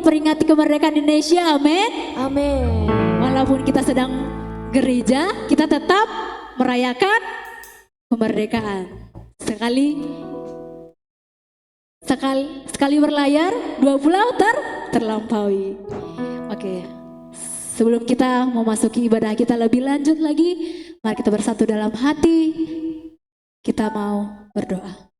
memperingati kemerdekaan Indonesia. Amin. Amin. Walaupun kita sedang gereja, kita tetap merayakan kemerdekaan. Sekali berlayar, 2 pulau terlampaui. Oke. Sebelum kita memasuki ibadah kita lebih lanjut lagi, mari kita bersatu dalam hati. Kita mau berdoa.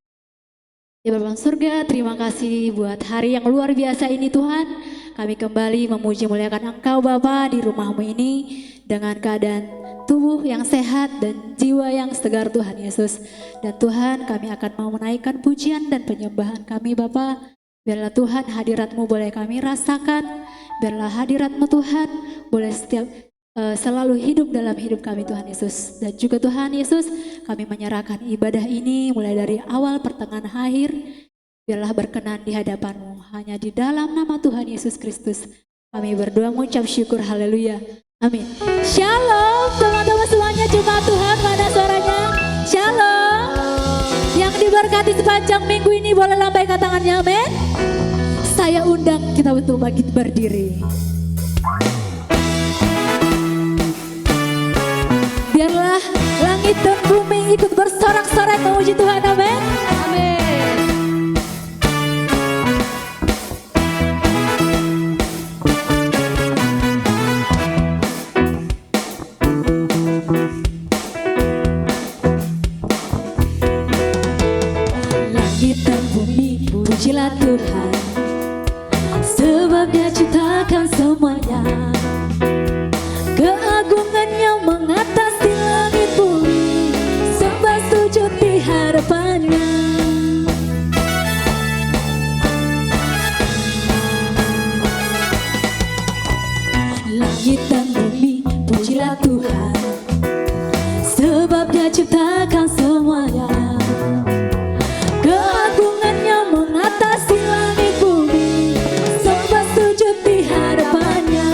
Ya Bapa surga, terima kasih buat hari yang luar biasa ini Tuhan. Kami kembali memuji muliakan Engkau Bapa di rumah-Mu ini dengan keadaan tubuh yang sehat dan jiwa yang segar Tuhan Yesus. Dan Tuhan, kami akan mau menaikkan pujian dan penyembahan kami Bapa. Biarlah Tuhan hadirat-Mu boleh kami rasakan. Biarlah hadirat-Mu Tuhan boleh selalu hidup dalam hidup kami Tuhan Yesus. Dan juga Tuhan Yesus, kami menyerahkan ibadah ini mulai dari awal pertengahan akhir. Biarlah berkenan di hadapan-Mu. Hanya di dalam nama Tuhan Yesus Kristus kami berdoa mengucap syukur. Haleluya. Amin. Shalom teman-teman semuanya, jemaat Tuhan, mana suaranya? Shalom. Yang diberkati sepanjang minggu ini boleh lambaikan tangannya, amin. Saya undang kita untuk bangkit berdiri. Biarlah langit dan bumi ikut bersorak-sorai memuji Tuhan, amin. Amin. Langit dan bumi pujilah Tuhan, sebab Dia ciptakan semuanya. Keagungannya mengatasi langit bumi, sembah sujud di hadapannya. Langit dan bumi pujilah Tuhan, sebab Dia ciptakan semuanya. Keagungannya mengatasi langit bumi, sembah sujud di hadapannya.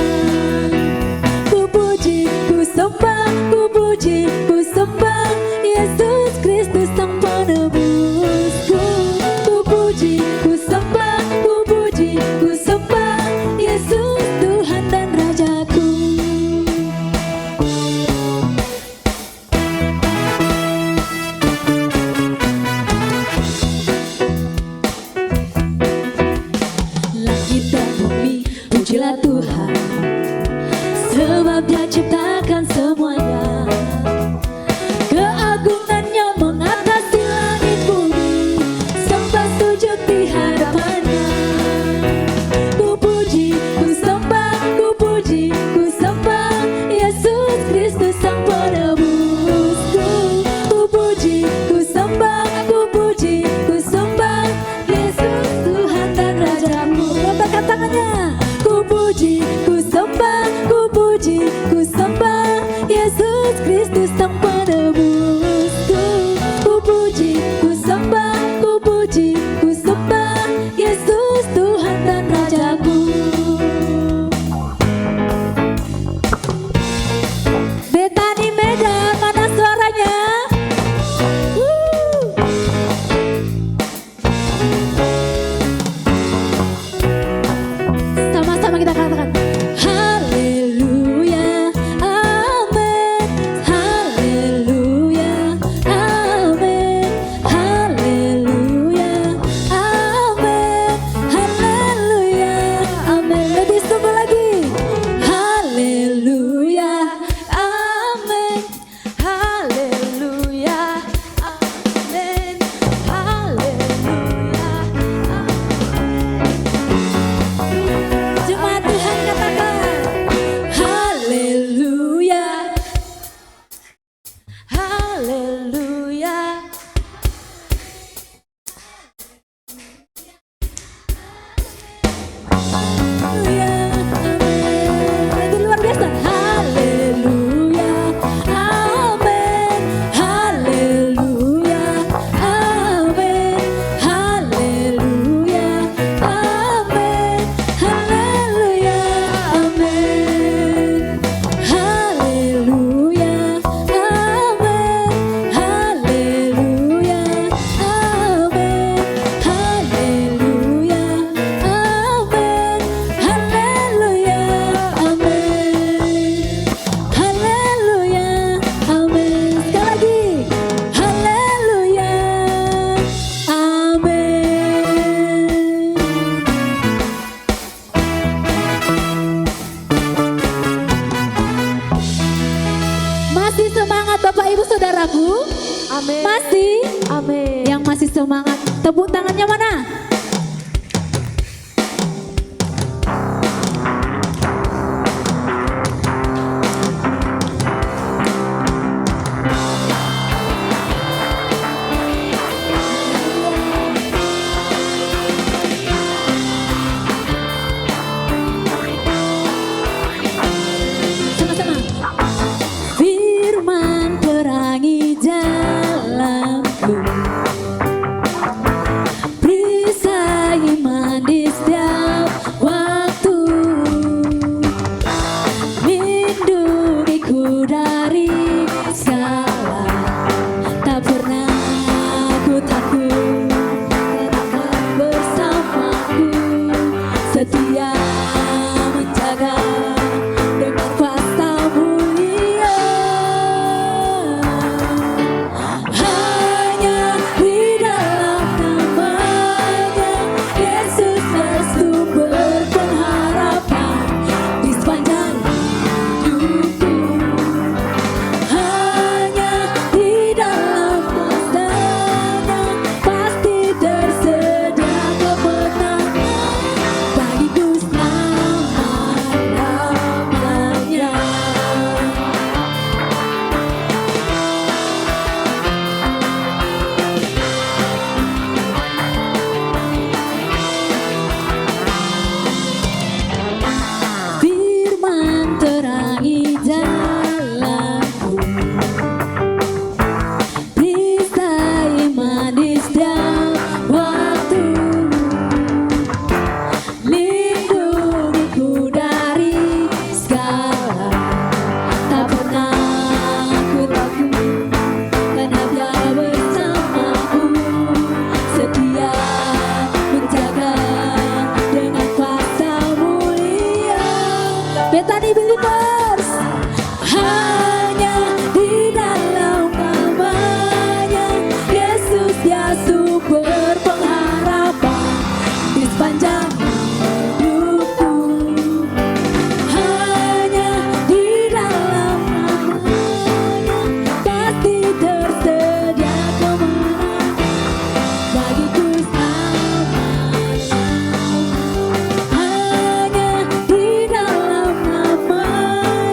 Ku puji, ku sembah, ku puji, ku sembah Yesus Kristus Sang Penebusku. Ku puji, ku sembah, ku puji, ku sembah Yesus Tuhan dan Rajaku. Langit dan bumi pujilah Tuhan, sebab Dia ciptakan semuanya. Keagungannya mengatasi langit bumi, sembah sujud di hadapannya. Ku puji, ku sembah, ku puji, ku sembah Yesus Kristus Sang Penebusku. Ku puji, ku sembah, ku puji, ku sembah Yesus Tuhan dan Rajaku. Lambaikan tangannya. Ku puji, ku sembah, ku puji, ku sembah saudaraku? Amin. Masih? Amin. Yang masih semangat, tepuk tangannya mana? Firman terangi jalanku, perisai iman di setiap waktu, lindungiku dari salah, tak pernah ku takut, karena bersamaku, setia menjaga dengan kuasa mulia. Hanya di dalam namanya Yesus bersumber pengharapan di sepanjang hidupku. Hanya di dalam kuasa-Nya pasti tersedia kemenangan bagiku selama-lamanya. Firman terangi jalanku, perisai iman di setiap waktu, lindungiku dari segala, tak pernah ku takut, karena Dia bersamaku, setia menjaga dengan kuasa mulia. Bethany Believers, hanya di dalam namanya Yesus Dia sumber pengharapan di sepanjang hidupku. Hanya di dalam namanya pasti tersedia kemenangan bagiku selama-lamanya. Hanya di dalam namanya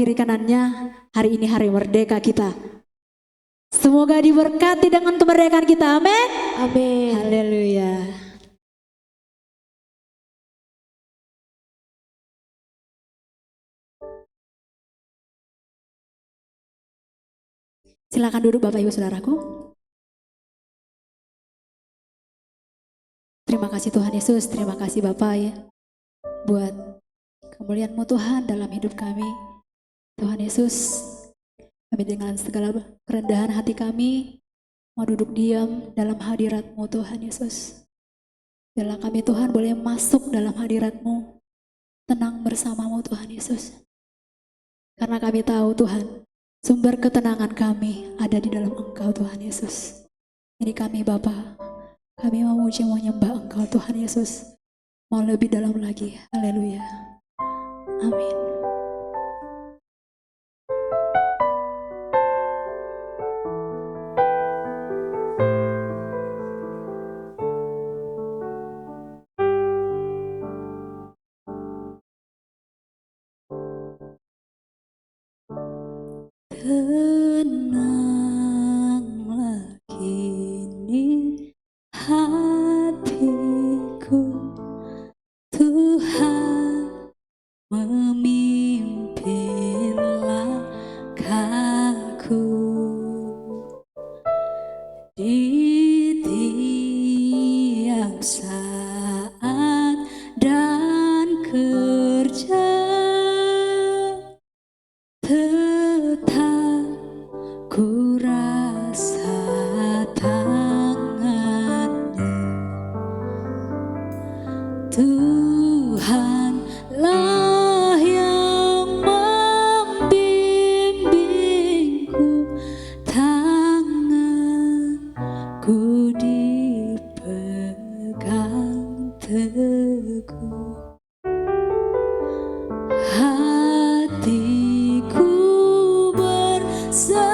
kiri kanannya, hari ini hari merdeka kita. Semoga diberkati dengan kemerdekaan kita, amin. Amin. Haleluya. Silakan duduk Bapak Ibu Saudaraku. Terima kasih Tuhan Yesus, terima kasih Bapak ya, buat kemuliaan-Mu Tuhan dalam hidup kami. Tuhan Yesus, kami dengan segala kerendahan hati kami mau duduk diam dalam hadirat-Mu Tuhan Yesus. Biarlah kami Tuhan boleh masuk dalam hadirat-Mu, tenang bersama-Mu Tuhan Yesus. Karena kami tahu Tuhan, sumber ketenangan kami ada di dalam Engkau Tuhan Yesus. Ini kami Bapa, kami mau memuji menyembah Engkau Tuhan Yesus. Mau lebih dalam lagi, haleluya. Amin. Tenanglah kini hatiku, Tuhan memimpin langkahku di tiap saat dan kerja. Tetap ku rasa tangannya, Tuhanlah yang membimbingku, tanganku dipegang teguh. Hatiku berserah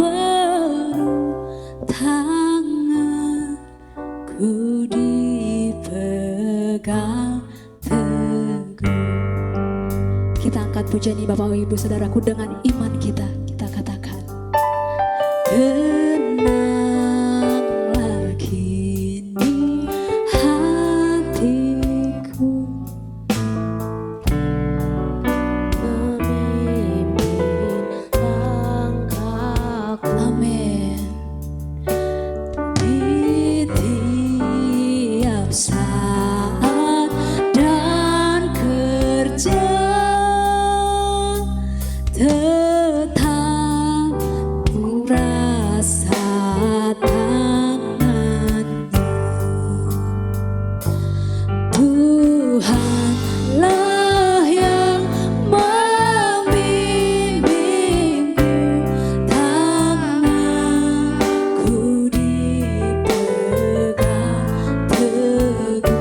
penuh, tanganku dipegang teguh. Kita angkat pujian ini Bapak Ibu Saudaraku dengan iman kita. Kita katakan, tenanglah kini hatiku, amin. Di tiap saat dan kerja, tetap ku rasa tangannya, Tuhanlah yang membimbingku, tanganku dipegang teguh.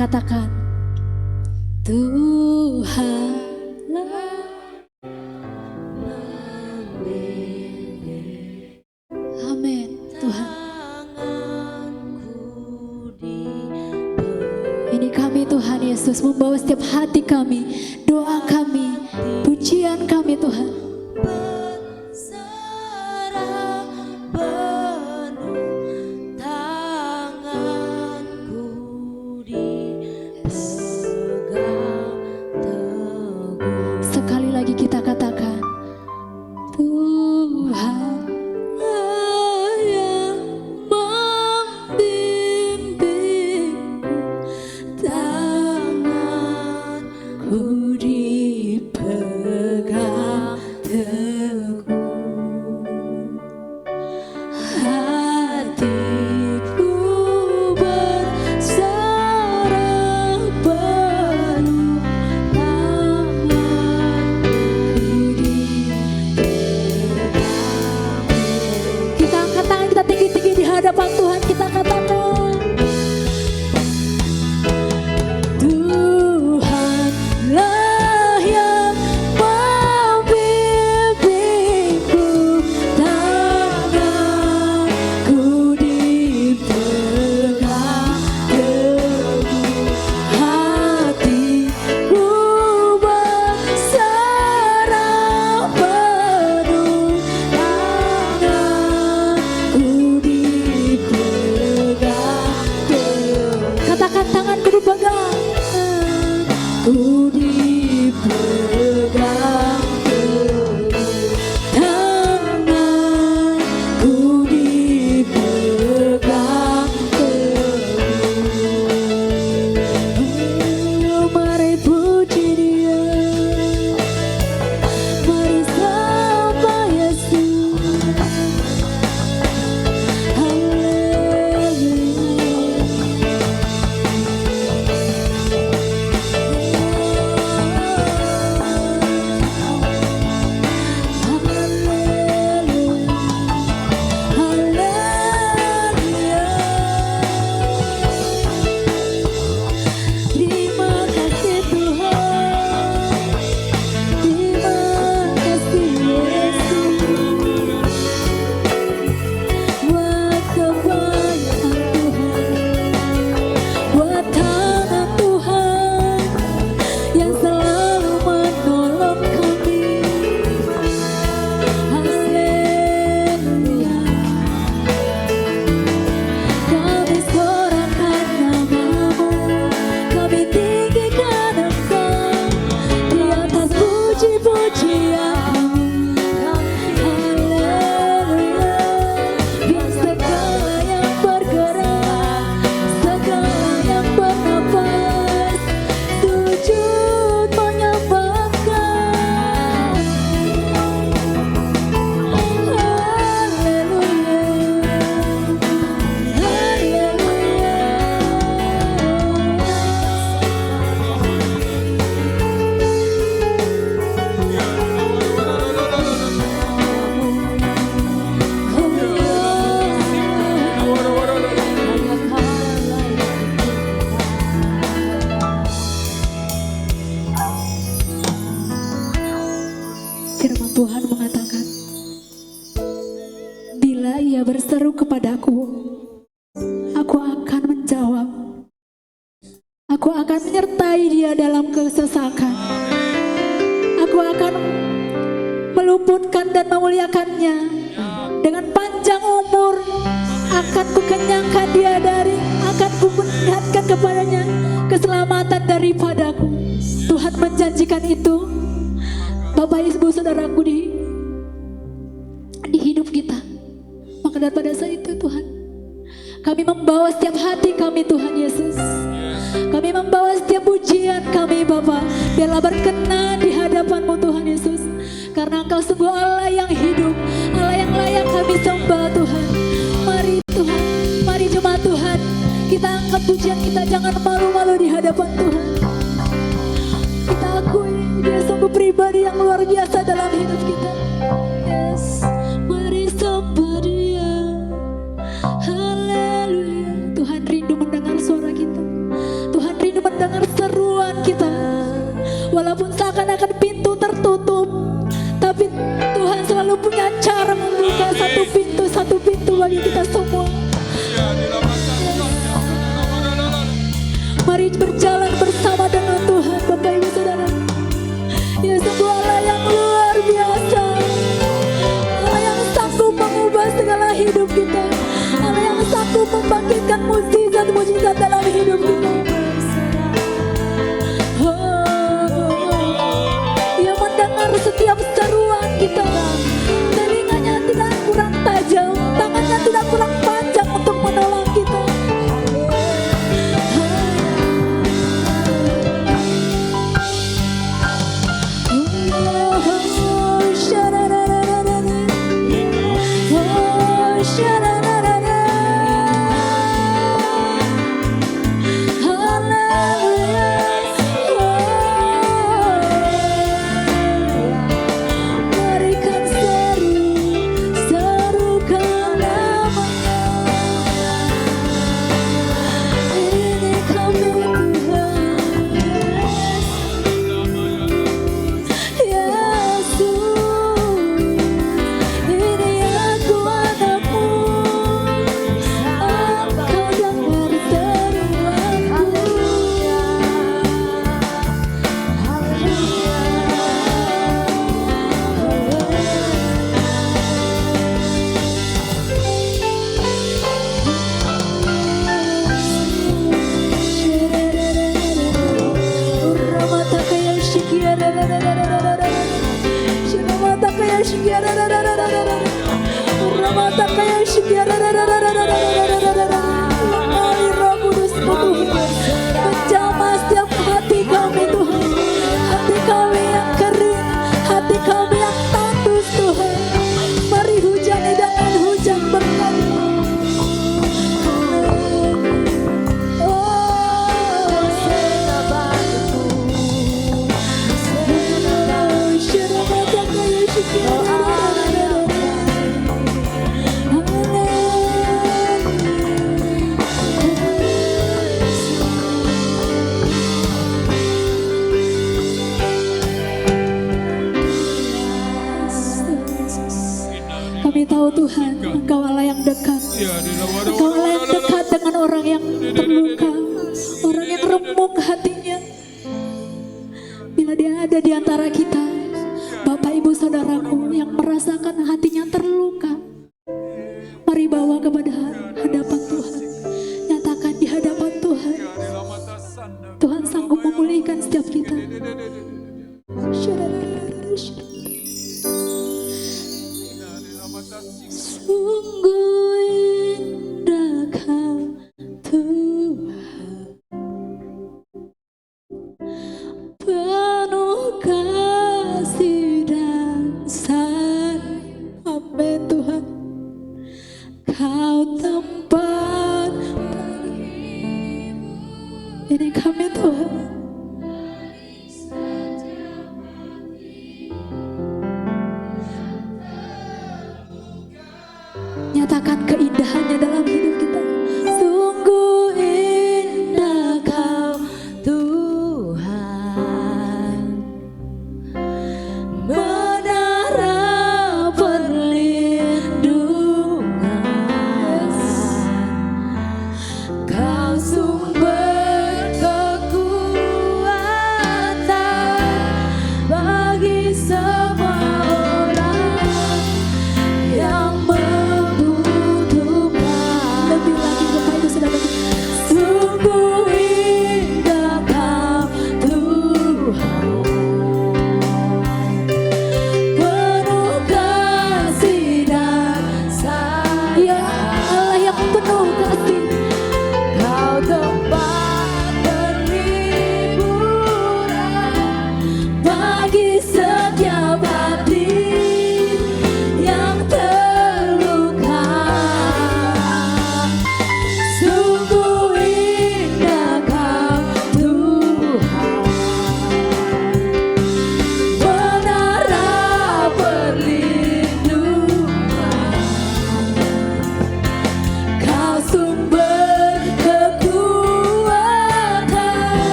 katakan, Tuhanlah amin. Tuhan, ini kami Tuhan Yesus membawa setiap hati kami, doa kami, pujian kami Tuhan. Sekali lagi kita katakan, Tuhan yang membimbingku, tanganku dipegang teguh, hatiku berserah penuh, kita angkat tangan kita tinggi-tinggi di hadapan Tuhan, kita katakan, Tuhanlah yang membimbingku, tanganku dipegang teguh, hatiku berserah penuh, tanganku dipegang teguh. Katakan, tanganku dipegang, ku dipegang teguh, tanganku dipegang teguh. Mari puji Dia, mari sembah Yesus. Terima kasih Tuhan, terima kasih Yesus, buat kebayaan Tuhan, buat tangan Tuhan yang selalu menolong kami. Haleluya, kami sorakan namamu, kami tinggikan Engkau di atas puji-pujian kami. Haleluya, biar segala yang bergerak, segala yang bernafas, sujud menyembah Engkau. Firman Tuhan mengatakan, bila ia berseru kepadaku, aku akan menjawab. Aku akan menyertai dia dalam kesesakan. Aku akan meluputkan dan memuliakannya. Dengan panjang umur akan kukenyangkan dia akan kuperlihatkan kepadanya keselamatan daripadaku. Tuhan menjanjikan itu, Bapak Ibu Saudaraku, di hidup kita. Maka daripada saat itu Tuhan, kami membawa setiap hati kami Tuhan Yesus. Kami membawa setiap pujian kami Bapa, biarlah berkenan di hadapan-Mu Tuhan Yesus. Karena Engkau sungguh Allah yang hidup, Allah yang layak kami sembah Tuhan. Mari Tuhan, mari jemaat Tuhan, kita angkat pujian kita, jangan malu-malu di hadapan Tuhan. Kita akui Dia sungguh pribadi yang luar biasa dalam hidup kita. Yes, mari sembah Dia. Haleluya. Tuhan rindu mendengar suara kita. Tuhan rindu mari berjalan bersama dengan Tuhan Bapak Ibu Saudara. Ya sungguh Allah yang luar biasa, Allah yang sanggup mengubah segala hidup kita, Allah yang sanggup membangkitkan mujizat-mujizat dalam hidup kita. Ia mendengar setiap seruan kita, telinganya tidak kurang tajam, tangannya tidak kurang panjang untuk menolong kita. Menjamah setiap hati kami Tuhan, hati kami yang kering, hati kami yang tandus Tuhan. Mari hujani dengan hujan berkat. Kami tahu Tuhan, Engkau Allah yang dekat. Engkau Allah yang dekat dengan orang yang terluka, orang yang remuk hatinya. Bila dia ada di antara kita, Bapak Ibu Saudaraku yang merasakan hatinya terluka, mari bawa kepada hadapan Tuhan. Nyatakan di hadapan Tuhan. Tuhan sanggup memulihkan setiap kita. Sungguh indah Kau Tuhan, penuh kasih dan sayang. Amin Tuhan. Kau tempat ini kami Tuhan. Nyatakan keindahannya dalam hidup kita. Sungguh indah Kau Tuhan, menara perlindungan. Kau sumber kekuatan.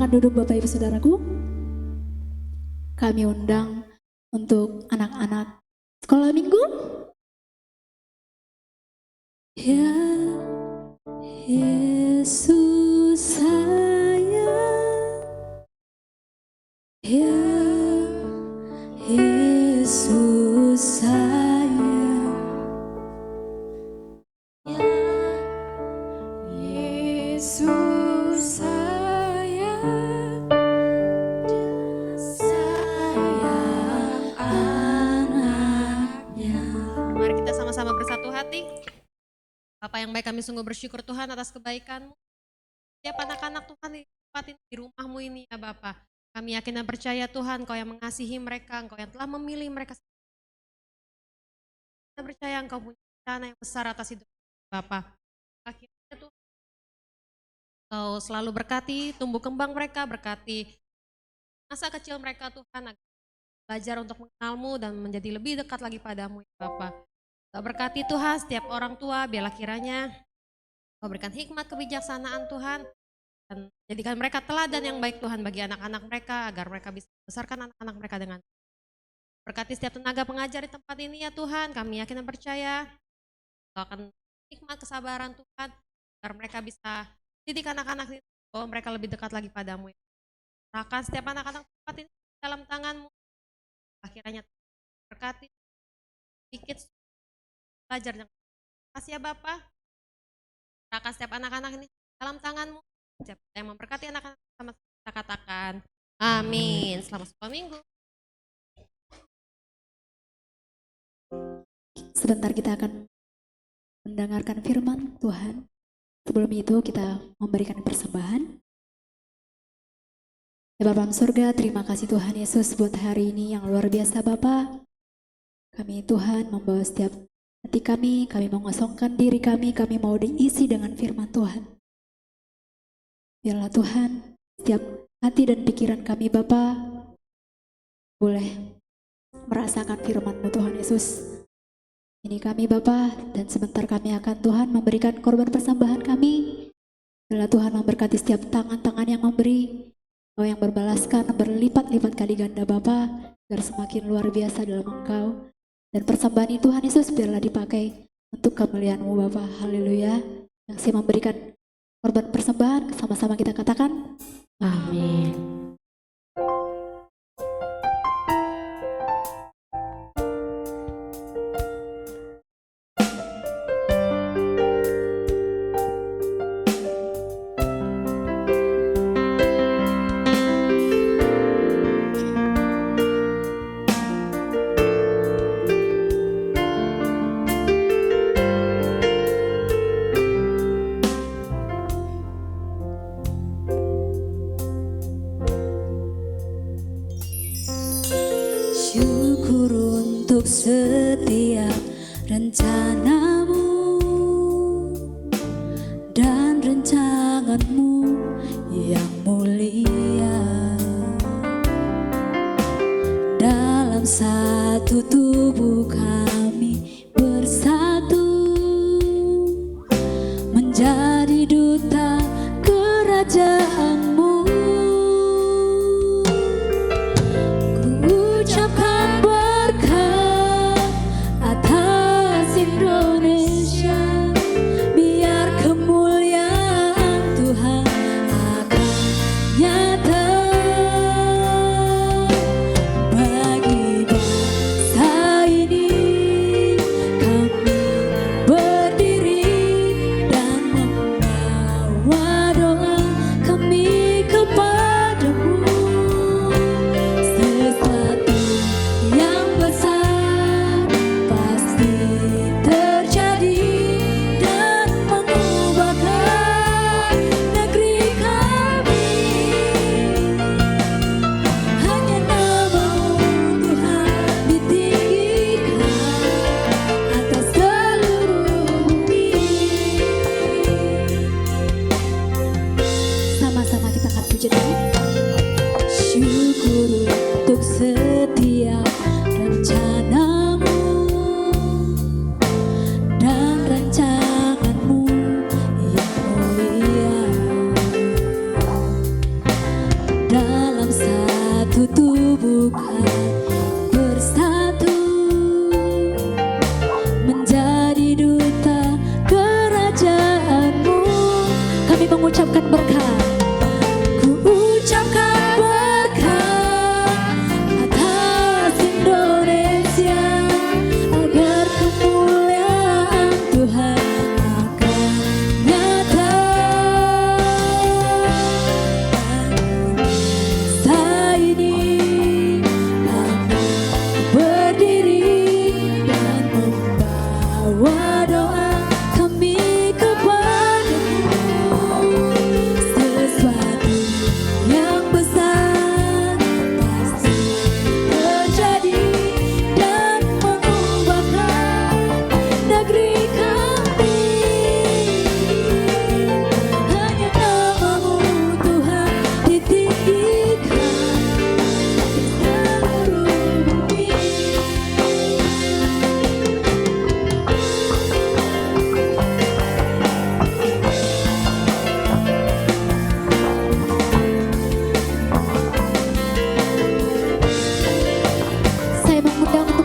silakan duduk Bapak Ibu Saudaraku. Kami undang untuk anak-anak sekolah minggu. Ya Yesus sayang, ya Yesus sayang, ya Yesus sayang, sayang anaknya. Mari kita sama-sama bersatu hati. Bapa yang baik, kami sungguh bersyukur Tuhan atas kebaikan-Mu. Setiap anak-anak Tuhan di tempat ini, di rumah-Mu ini ya Bapa. Kami yakin dan percaya Tuhan, Engkau yang mengasihi mereka, Engkau yang telah memilih mereka. Kita percaya Engkau punya rencana yang besar atas hidup Bapa. Akhirnya Tuhan, Engkau selalu berkati, tumbuh kembang mereka, berkati masa kecil mereka Tuhan, agar belajar untuk mengenal-Mu dan menjadi lebih dekat lagi padamu ya Bapa. Engkau berkati Tuhan setiap orang tua, biarlah kiranya Engkau berikan hikmat kebijaksanaan Tuhan, dan jadikan mereka teladan yang baik Tuhan bagi anak-anak mereka, agar mereka bisa membesarkan anak-anak mereka dengan berkati setiap tenaga pengajar di tempat ini ya Tuhan. Kami yakin dan percaya Engkau akan hikmat kesabaran Tuhan, agar mereka bisa didik anak-anak ini bahwa mereka lebih dekat lagi padamu. Serahkan setiap anak-anak tempat ini dalam tangan-Mu, akhirnya berkati sedikit belajar dengan kasih ya Bapa. Serahkan setiap anak-anak ini dalam tangan-Mu. Siapa yang memberkati anak-anak sama kita katakan amin. Selamat sekolah minggu. Sebentar kita akan mendengarkan firman Tuhan. Sebelum itu kita memberikan persembahan. Ya Bapa surga, terima kasih Tuhan Yesus buat hari ini yang luar biasa Bapa. Kami Tuhan membawa setiap hati kami mengosongkan diri kami mau diisi dengan firman Tuhan. Biarlah Tuhan, setiap hati dan pikiran kami Bapa boleh merasakan firman-Mu Tuhan Yesus. Ini kami Bapa, dan sebentar kami akan Tuhan memberikan korban persembahan kami. Biarlah Tuhan memberkati setiap tangan-tangan yang memberi, Engkau yang berbalaskan berlipat-lipat kali ganda Bapa, biar semakin luar biasa dalam Engkau. Dan persembahan ini Tuhan Yesus biarlah dipakai untuk kemuliaan-Mu Bapa. Haleluya. Yang saya memberikan korban persembahan, sama-sama kita katakan amin. Syukur untuk setiap rencana-Mu dan rancangan-Mu yang mulia. Dalam satu tubuh kami bersatu, menjadi duta kerajaan-Mu. Ucapkan berkat atas Indonesia, biar kemuliaan Tuhan akan nyata bagi bangsa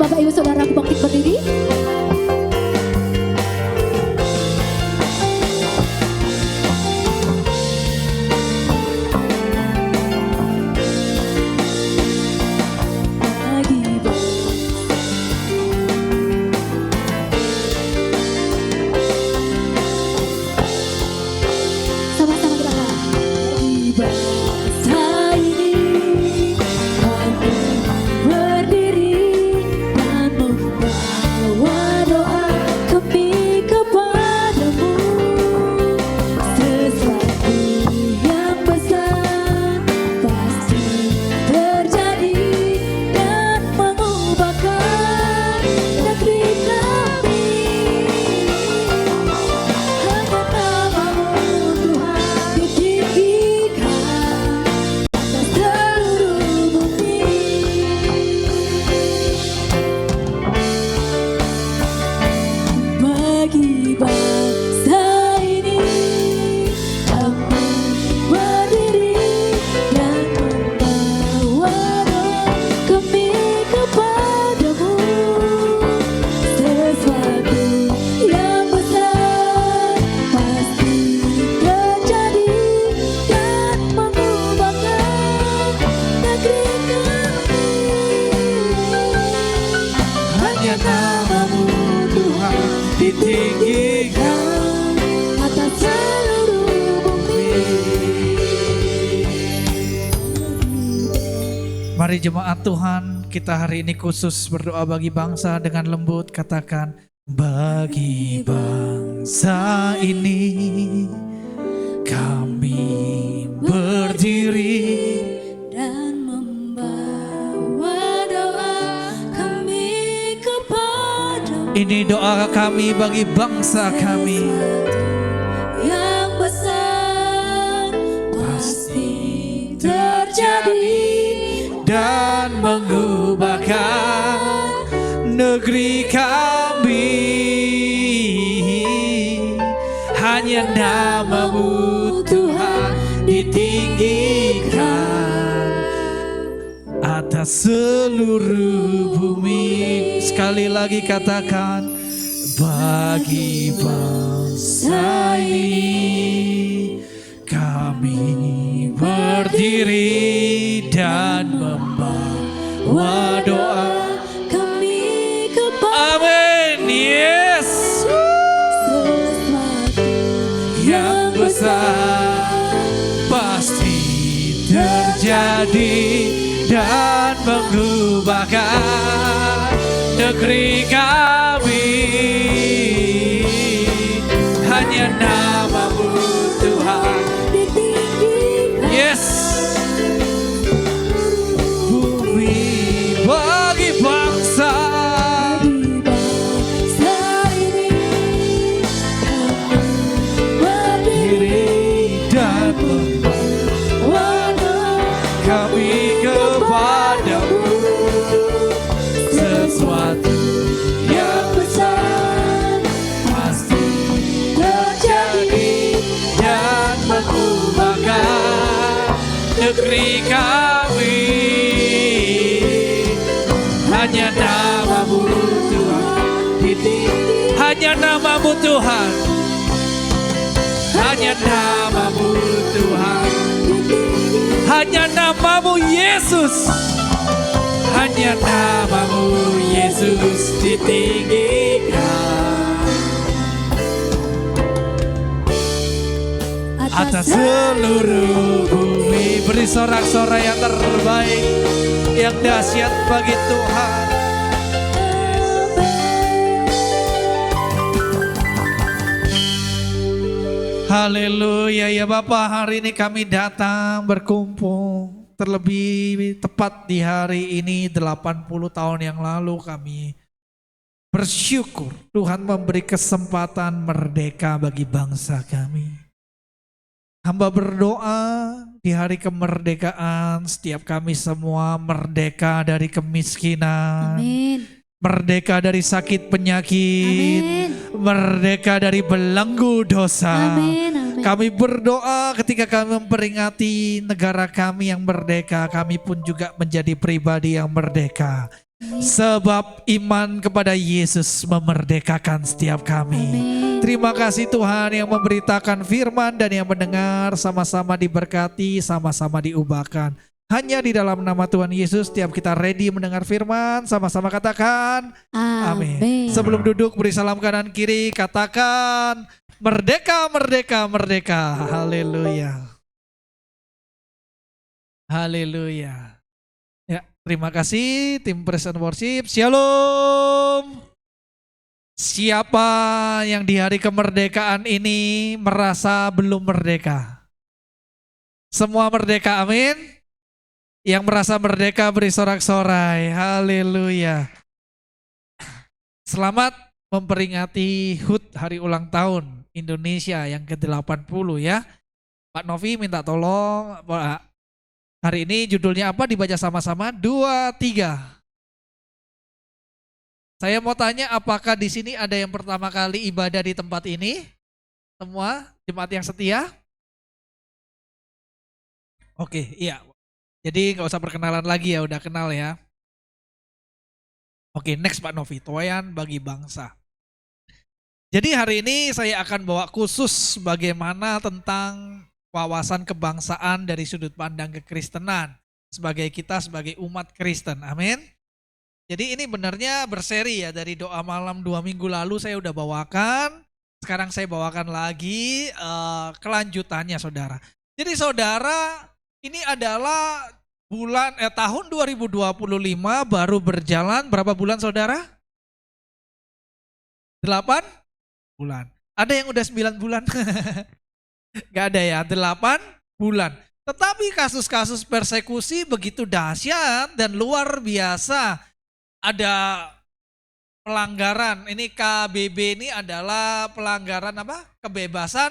Bapak Ibu Saudara bangkit berdiri. Sama-sama kita bagi bangsa ini kami berdiri dan membawa doa kami kepadamu. Sesuatu yang besar pasti terjadi dan mengubahkan negeri kami. Hanya namamu Tuhan ditinggikan atas seluruh bumi. Bagi bangsa ini kami berdiri dan membawa doa kami kepadamu. Sesuatu yang besar pasti terjadi dan mengubahkan negeri kami. Hanya namamu Tuhan ditinggikan Atas seluruh bumi. Mari jemaat Tuhan, kita hari ini khusus berdoa bagi bangsa dengan lembut. Katakan, bagi bangsa ini kami berdiri. Dan membawa doa kami kepadamu. Ini doa kami bagi bangsa kami. Yang besar pasti terjadi Dan mengubahkan negeri kami. Hanya namamu Tuhan ditinggikan atas seluruh bumi. Sekali lagi katakan, bagi bangsa ini kami berdiri dan membawa doa kami kepadamu. Amin. Yes. Sesuatu Yang besar pasti terjadi dan mengubahkan negeri kami. Hanya namamu Tuhan ditinggikan. Yes. Bumi bagi bangsa Bagi bangsa ini kami berdiri diri dan membawa kami kepadamu. Sesuatu yang besar pasti terjadi dan mengubahkan negeri kami. Hanya namamu Tuhan ditinggikan. Hanya namamu Tuhan. Hanya namamu Tuhan. Hanya namamu Yesus. Hanya namamu Yesus ditinggikan atas seluruh bumi. Beri sorak-sorai yang terbaik, yang dahsyat bagi Tuhan. Haleluya ya Bapa, hari ini kami datang berkumpul. Terlebih tepat di hari ini 80 tahun yang lalu kami bersyukur Tuhan memberi kesempatan merdeka bagi bangsa kami. Hamba berdoa di hari kemerdekaan setiap kami semua merdeka dari kemiskinan. Amin. Merdeka dari sakit penyakit. Amin. Merdeka dari belenggu dosa. Amin. Amin. Kami berdoa ketika kami memperingati negara kami yang merdeka, kami pun juga menjadi pribadi yang merdeka. Sebab iman kepada Yesus memerdekakan setiap kami. Amin. Terima kasih Tuhan yang memberitakan firman dan yang mendengar sama-sama diberkati, sama-sama diubahkan. Hanya di dalam nama Tuhan Yesus setiap kita ready mendengar firman, sama-sama katakan amin. Amin. Sebelum duduk beri salam kanan kiri, katakan merdeka, merdeka, merdeka. Haleluya. Haleluya. Ya, terima kasih tim Praise and Worship. Shalom. Siapa yang di hari kemerdekaan ini merasa belum merdeka? Semua merdeka, amin. Yang merasa merdeka beri sorak-sorai. Haleluya. Selamat memperingati HUT hari ulang tahun Indonesia yang ke-80 ya. Pak Novi minta tolong, Pak. Hari ini judulnya apa? Dibaca sama-sama. 2, 3. Saya mau tanya, apakah di sini ada yang pertama kali ibadah di tempat ini? Semua jemaat yang setia? Oke, iya. Jadi nggak usah perkenalan lagi ya, udah kenal ya. Oke, next Pak Novi, Toyan bagi bangsa. Jadi hari ini saya akan bawa khusus bagaimana tentang wawasan kebangsaan dari sudut pandang kekristenan sebagai kita sebagai umat Kristen, amin. Jadi ini benarnya berseri ya, dari doa malam 2 minggu lalu saya udah bawakan, sekarang saya bawakan lagi kelanjutannya saudara. Jadi saudara, ini adalah tahun 2025 baru berjalan berapa bulan saudara? 8 bulan. Ada yang udah 9 bulan? Gak ada ya, 8 bulan. Tetapi kasus-kasus persekusi begitu dahsyat dan luar biasa. Ada pelanggaran, ini KBB ini adalah pelanggaran apa? Kebebasan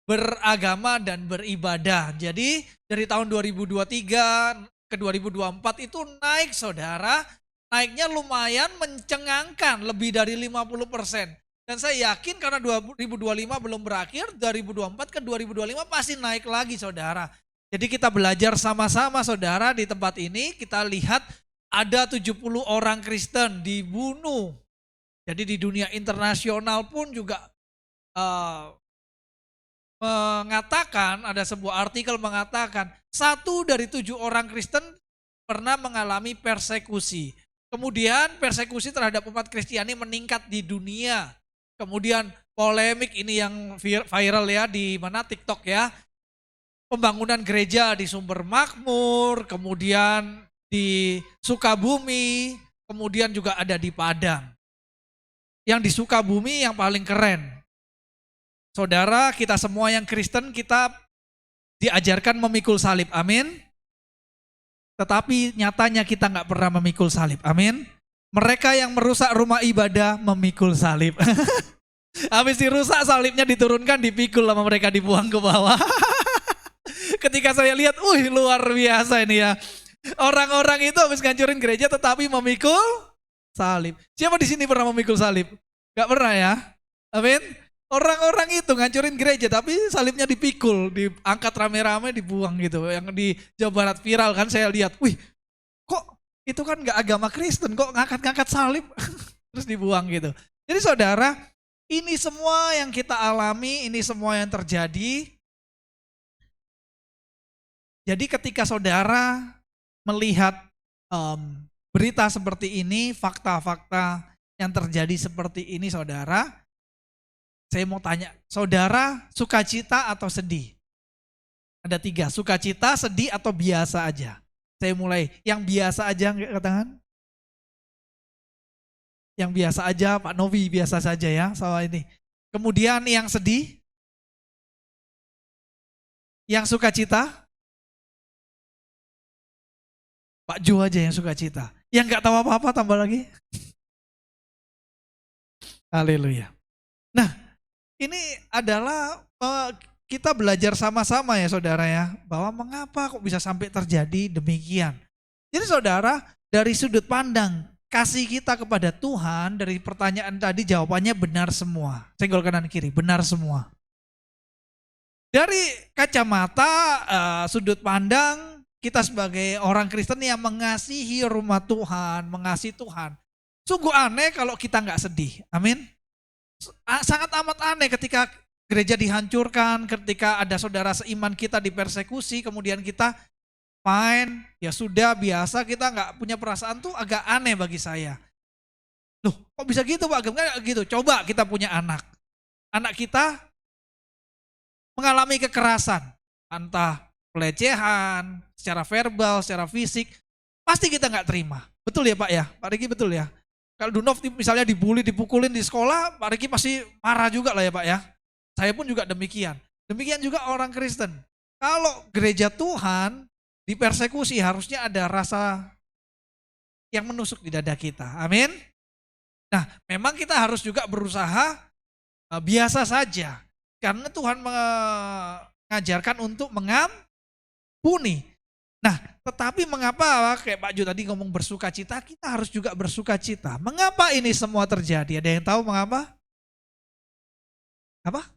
beragama dan beribadah. Jadi dari tahun 2023 ke 2024 itu naik saudara. Naiknya lumayan mencengangkan, lebih dari 50%. Dan saya yakin karena 2025 belum berakhir, 2024 ke 2025 pasti naik lagi saudara. Jadi kita belajar sama-sama saudara di tempat ini, kita lihat ada 70 orang Kristen dibunuh. Jadi di dunia internasional pun juga mengatakan, ada sebuah artikel mengatakan 1 dari 7 orang Kristen pernah mengalami persekusi. Kemudian persekusi terhadap umat Kristiani meningkat di dunia. Kemudian polemik ini yang viral ya di mana TikTok ya. Pembangunan gereja di Sumber Makmur, kemudian di Sukabumi, kemudian juga ada di Padang. Yang di Sukabumi yang paling keren. Saudara, kita semua yang Kristen kita diajarkan memikul salib, amin. Tetapi nyatanya kita nggak pernah memikul salib, amin. Mereka yang merusak rumah ibadah memikul salib. Habis dirusak salibnya diturunkan, dipikul sama mereka, dibuang ke bawah. Ketika saya lihat, luar biasa ini ya. Orang-orang itu habis ngancurin gereja tetapi memikul salib. Siapa di sini pernah memikul salib? Gak pernah ya? Amin. Orang-orang itu ngancurin gereja tapi salibnya dipikul, diangkat rame-rame, dibuang gitu. Yang di Jawa Barat viral kan saya lihat, kok itu kan gak agama Kristen, kok ngangkat-ngangkat salib terus dibuang gitu. Jadi saudara, ini semua yang kita alami, ini semua yang terjadi. Jadi ketika saudara melihat berita seperti ini, fakta-fakta yang terjadi seperti ini saudara, saya mau tanya, saudara sukacita atau sedih? Ada 3, sukacita, sedih atau biasa aja? Saya mulai, yang biasa aja angkat tangan. Yang biasa aja, Pak Novi biasa saja ya soal ini. Kemudian yang sedih? Yang sukacita? Pak Jo aja yang sukacita. Yang gak tahu apa-apa tambah lagi. Haleluya. Nah, ini adalah kita belajar sama-sama ya saudara ya, bahwa mengapa kok bisa sampai terjadi demikian. Jadi saudara, dari sudut pandang kasih kita kepada Tuhan, dari pertanyaan tadi jawabannya benar semua. Senggol kanan kiri, benar semua. Dari kacamata sudut pandang kita sebagai orang Kristen yang mengasihi rumah Tuhan, mengasihi Tuhan. Sungguh aneh kalau kita nggak sedih. Amin. Sangat amat aneh ketika gereja dihancurkan, ketika ada saudara seiman kita dipersekusi, kemudian kita fine, ya sudah biasa, kita nggak punya perasaan tuh agak aneh bagi saya. Loh, kok bisa gitu Pak? Gimana gitu? Coba kita punya anak. Anak kita mengalami kekerasan, entah pelecehan, secara verbal, secara fisik, pasti kita nggak terima. Betul ya Pak ya? Pak Riki betul ya? Kalau Dunov misalnya dibully, dipukulin di sekolah, Pak Riki pasti marah juga lah ya Pak ya. Saya pun juga demikian. Demikian juga orang Kristen. Kalau gereja Tuhan dipersekusi, harusnya ada rasa yang menusuk di dada kita. Amin. Nah, memang kita harus juga berusaha biasa saja. Karena Tuhan mengajarkan untuk mengampuni. Nah, tetapi mengapa kayak Pak Ju tadi ngomong bersuka cita, kita harus juga bersuka cita. Mengapa ini semua terjadi? Ada yang tahu mengapa? Apa?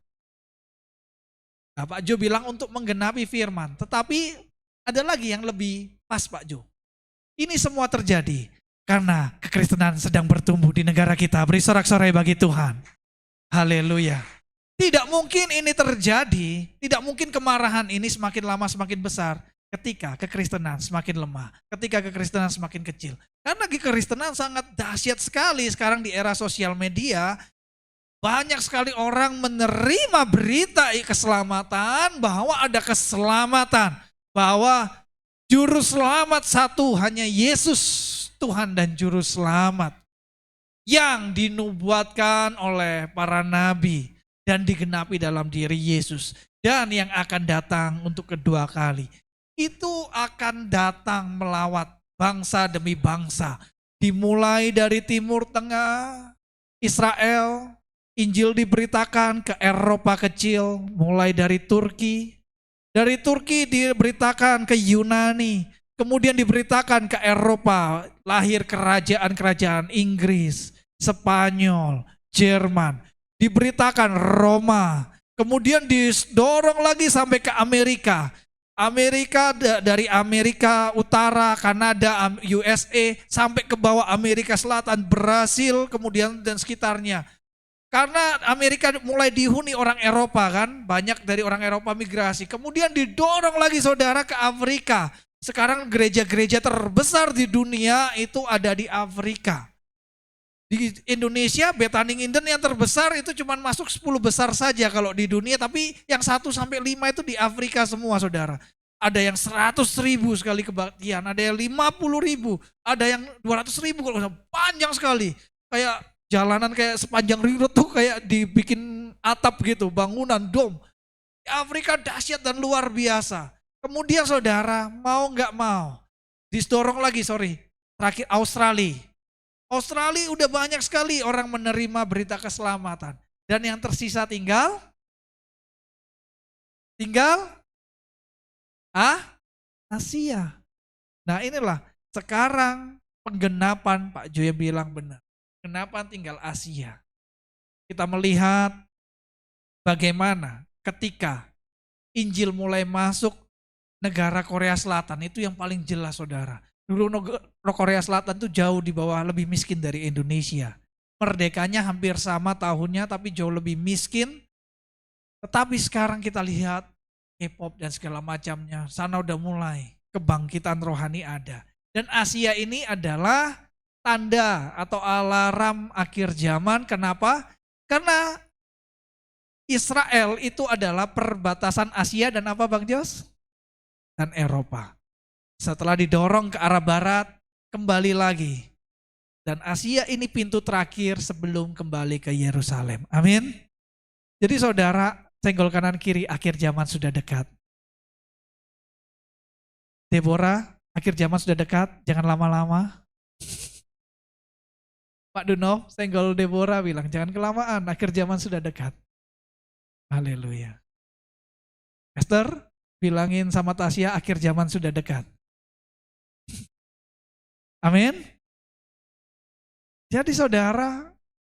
Nah, Pak Jo bilang untuk menggenapi firman. Tetapi ada lagi yang lebih pas Pak Jo. Ini semua terjadi karena kekristenan sedang bertumbuh di negara kita. Beri sorak-sorai bagi Tuhan. Haleluya. Tidak mungkin ini terjadi, tidak mungkin kemarahan ini semakin lama semakin besar ketika kekristenan semakin lemah, ketika kekristenan semakin kecil. Karena kekristenan sangat dahsyat sekali sekarang di era sosial media. Banyak sekali orang menerima berita keselamatan, bahwa ada keselamatan, bahwa juru selamat satu hanya Yesus, Tuhan dan juru selamat yang dinubuatkan oleh para nabi dan digenapi dalam diri Yesus, dan yang akan datang untuk kedua kali. Itu akan datang melawat bangsa demi bangsa. Dimulai dari Timur Tengah, Israel, Injil diberitakan ke Eropa kecil, mulai dari Turki. Dari Turki diberitakan ke Yunani, kemudian diberitakan ke Eropa, lahir kerajaan-kerajaan Inggris, Spanyol, Jerman. Diberitakan Roma, kemudian didorong lagi sampai ke Amerika. Dari Amerika Utara, Kanada, USA, sampai ke bawah Amerika Selatan, Brasil, kemudian dan sekitarnya. Karena Amerika mulai dihuni orang Eropa kan, banyak dari orang Eropa migrasi. Kemudian didorong lagi saudara ke Afrika. Sekarang gereja-gereja terbesar di dunia itu ada di Afrika. Di Indonesia, Bethany Inden yang terbesar itu cuma masuk 10 besar saja kalau di dunia, tapi yang 1-5 itu di Afrika semua saudara. Ada yang 100.000 sekali kebaktian, ada yang 50.000, ada yang 200.000, kalau panjang sekali. Kayak jalanan kayak sepanjang ring road tuh kayak dibikin atap gitu, bangunan, dom. Di Afrika dahsyat dan luar biasa. Kemudian saudara, mau nggak mau, didorong lagi, terakhir Australia. Australia udah banyak sekali orang menerima berita keselamatan. Dan yang tersisa tinggal Asia. Nah inilah sekarang penggenapan, Pak Joya bilang benar. Penggenapan tinggal Asia. Kita melihat bagaimana ketika Injil mulai masuk negara Korea Selatan, itu yang paling jelas saudara. Dulu Korea Selatan tuh jauh di bawah, lebih miskin dari Indonesia. Merdekanya hampir sama tahunnya tapi jauh lebih miskin. Tetapi sekarang kita lihat K-pop dan segala macamnya, sana udah mulai kebangkitan rohani ada. Dan Asia ini adalah tanda atau alarm akhir zaman. Kenapa? Karena Israel itu adalah perbatasan Asia dan apa Bang Jos? Dan Eropa. Setelah didorong ke arah barat, kembali lagi. Dan Asia ini pintu terakhir sebelum kembali ke Yerusalem. Amin. Jadi saudara, senggol kanan kiri, akhir zaman sudah dekat. Deborah, akhir zaman sudah dekat, jangan lama-lama. Pak Duno, senggol Deborah bilang, jangan kelamaan, akhir zaman sudah dekat. Haleluya. Esther, bilangin sama Tasya, akhir zaman sudah dekat. Amin. Jadi saudara,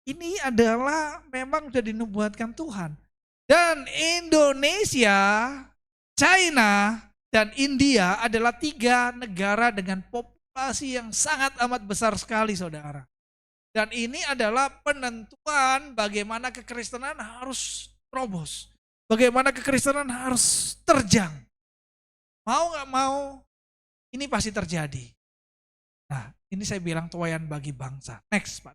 ini adalah memang sudah dinubuatkan Tuhan. Dan Indonesia, China, dan India adalah 3 negara dengan populasi yang sangat amat besar sekali, saudara. Dan ini adalah penentuan bagaimana kekristenan harus terobos. Bagaimana kekristenan harus terjang. Mau gak mau, ini pasti terjadi. Nah, ini saya bilang tuayan bagi bangsa. Next, Pak.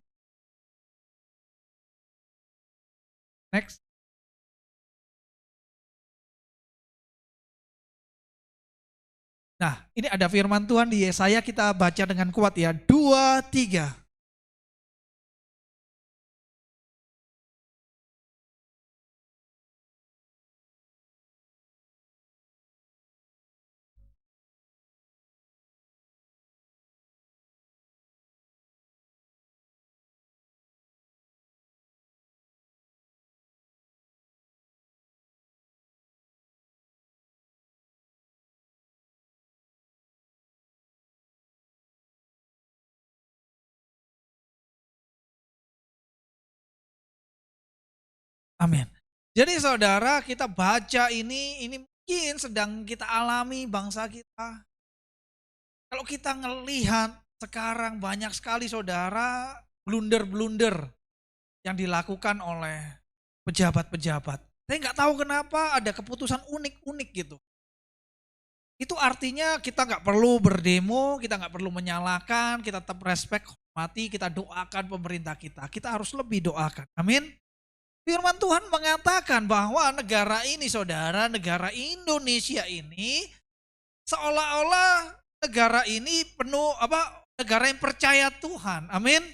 Next. Nah, ini ada firman Tuhan di Yesaya, kita baca dengan kuat ya. 2, 3. Amin. Jadi saudara, kita baca ini mungkin sedang kita alami bangsa kita. Kalau kita ngelihat sekarang banyak sekali saudara blunder-blunder yang dilakukan oleh pejabat-pejabat. Saya nggak tahu kenapa ada keputusan unik-unik gitu. Itu artinya kita nggak perlu berdemo, kita nggak perlu menyalahkan, kita tetap respect, hormati, kita doakan pemerintah kita. Kita harus lebih doakan. Amin. Firman Tuhan mengatakan bahwa negara ini saudara, negara Indonesia ini seolah-olah negara ini penuh negara yang percaya Tuhan. Amin.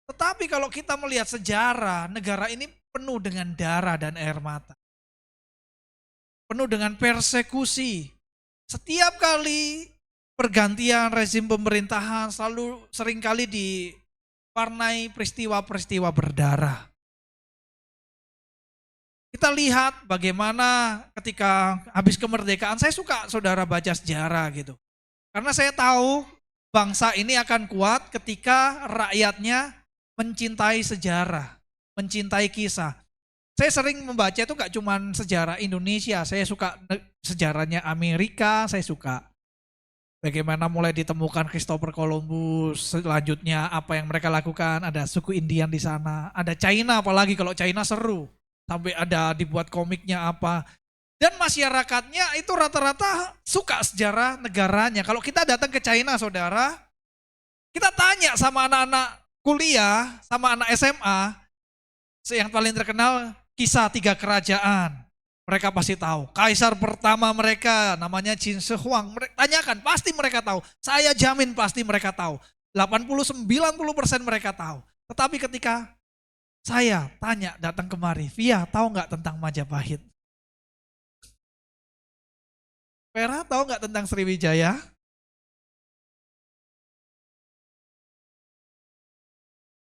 Tetapi kalau kita melihat sejarah, negara ini penuh dengan darah dan air mata. Penuh dengan persekusi. Setiap kali pergantian rezim pemerintahan seringkali diwarnai peristiwa-peristiwa berdarah. Kita lihat bagaimana ketika habis kemerdekaan, saya suka saudara baca sejarah gitu. Karena saya tahu bangsa ini akan kuat ketika rakyatnya mencintai sejarah, mencintai kisah. Saya sering membaca itu gak cuma sejarah Indonesia, saya suka sejarahnya Amerika, saya suka. Bagaimana mulai ditemukan Christopher Columbus, selanjutnya apa yang mereka lakukan, ada suku Indian di sana, ada China, apalagi kalau China seru. Sampai ada dibuat komiknya apa. Dan masyarakatnya itu rata-rata suka sejarah negaranya. Kalau kita datang ke China saudara, kita tanya sama anak-anak kuliah, sama anak SMA, yang paling terkenal kisah 3 kerajaan. Mereka pasti tahu. Kaisar pertama mereka namanya Qin Shi Huang. Mereka tanyakan, pasti mereka tahu. Saya jamin pasti mereka tahu. 80-90% mereka tahu. Tetapi ketika saya tanya datang kemari, Via tahu nggak tentang Majapahit? Vera tahu nggak tentang Sriwijaya?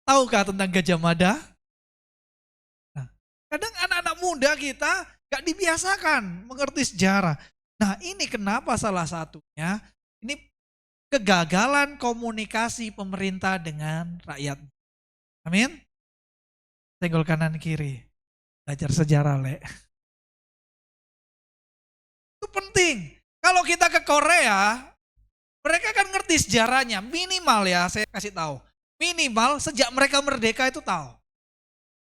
Tahukah tentang Gajah Mada? Nah, kadang anak-anak muda kita nggak dibiasakan mengerti sejarah. Nah ini kenapa salah satunya, ini kegagalan komunikasi pemerintah dengan rakyat. Amin. Senggol kanan kiri. Belajar sejarah, Le. Itu penting. Kalau kita ke Korea, mereka kan ngerti sejarahnya. Minimal ya, saya kasih tahu. Minimal sejak mereka merdeka itu tahu.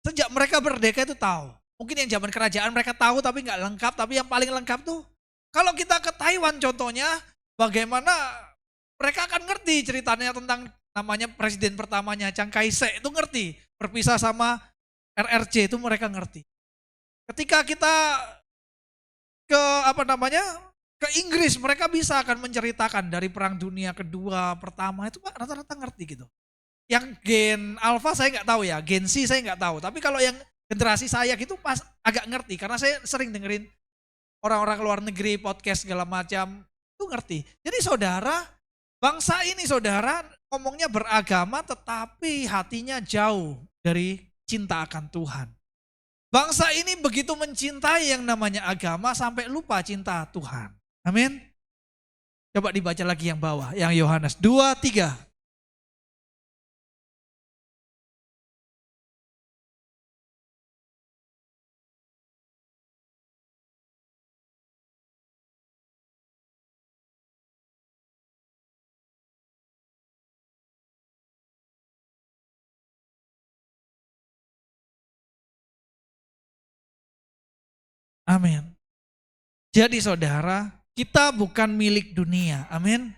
Sejak mereka merdeka itu tahu. Mungkin yang zaman kerajaan mereka tahu tapi nggak lengkap. Tapi yang paling lengkap tuh, kalau kita ke Taiwan contohnya, bagaimana mereka akan ngerti ceritanya tentang namanya presiden pertamanya Chiang Kai-shek itu ngerti. Berpisah sama RRC itu mereka ngerti. Ketika kita ke ke Inggris, mereka bisa akan menceritakan dari Perang Dunia Kedua, Pertama itu rata-rata ngerti gitu. Yang gen alpha saya nggak tahu ya, gen C saya nggak tahu. Tapi kalau yang generasi saya gitu pas agak ngerti karena saya sering dengerin orang-orang luar negeri podcast segala macam itu ngerti. Jadi saudara, bangsa ini saudara ngomongnya beragama tetapi hatinya jauh dari cinta akan Tuhan. Bangsa ini begitu mencintai yang namanya agama sampai lupa cinta Tuhan. Amin. Coba dibaca lagi yang bawah, yang Yohanes 2:3. Amin. Jadi saudara, kita bukan milik dunia. Amin.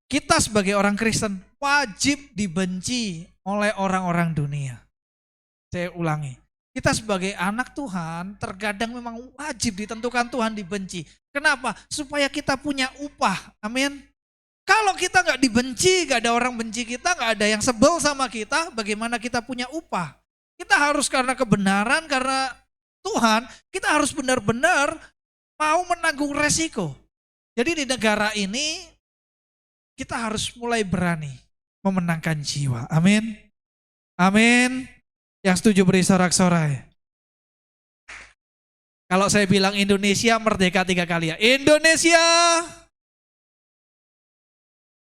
Kita sebagai orang Kristen wajib dibenci oleh orang-orang dunia. Saya ulangi. Kita sebagai anak Tuhan terkadang memang wajib ditentukan Tuhan dibenci. Kenapa? Supaya kita punya upah. Amin. Kalau kita nggak dibenci, nggak ada orang benci kita, nggak ada yang sebel sama kita, bagaimana kita punya upah? Kita harus karena kebenaran, karena Tuhan, kita harus benar-benar mau menanggung resiko. Jadi di negara ini kita harus mulai berani memenangkan jiwa. Amin. Amin. Yang setuju beri sorak-sorai. Kalau saya bilang Indonesia merdeka 3 kali ya. Indonesia.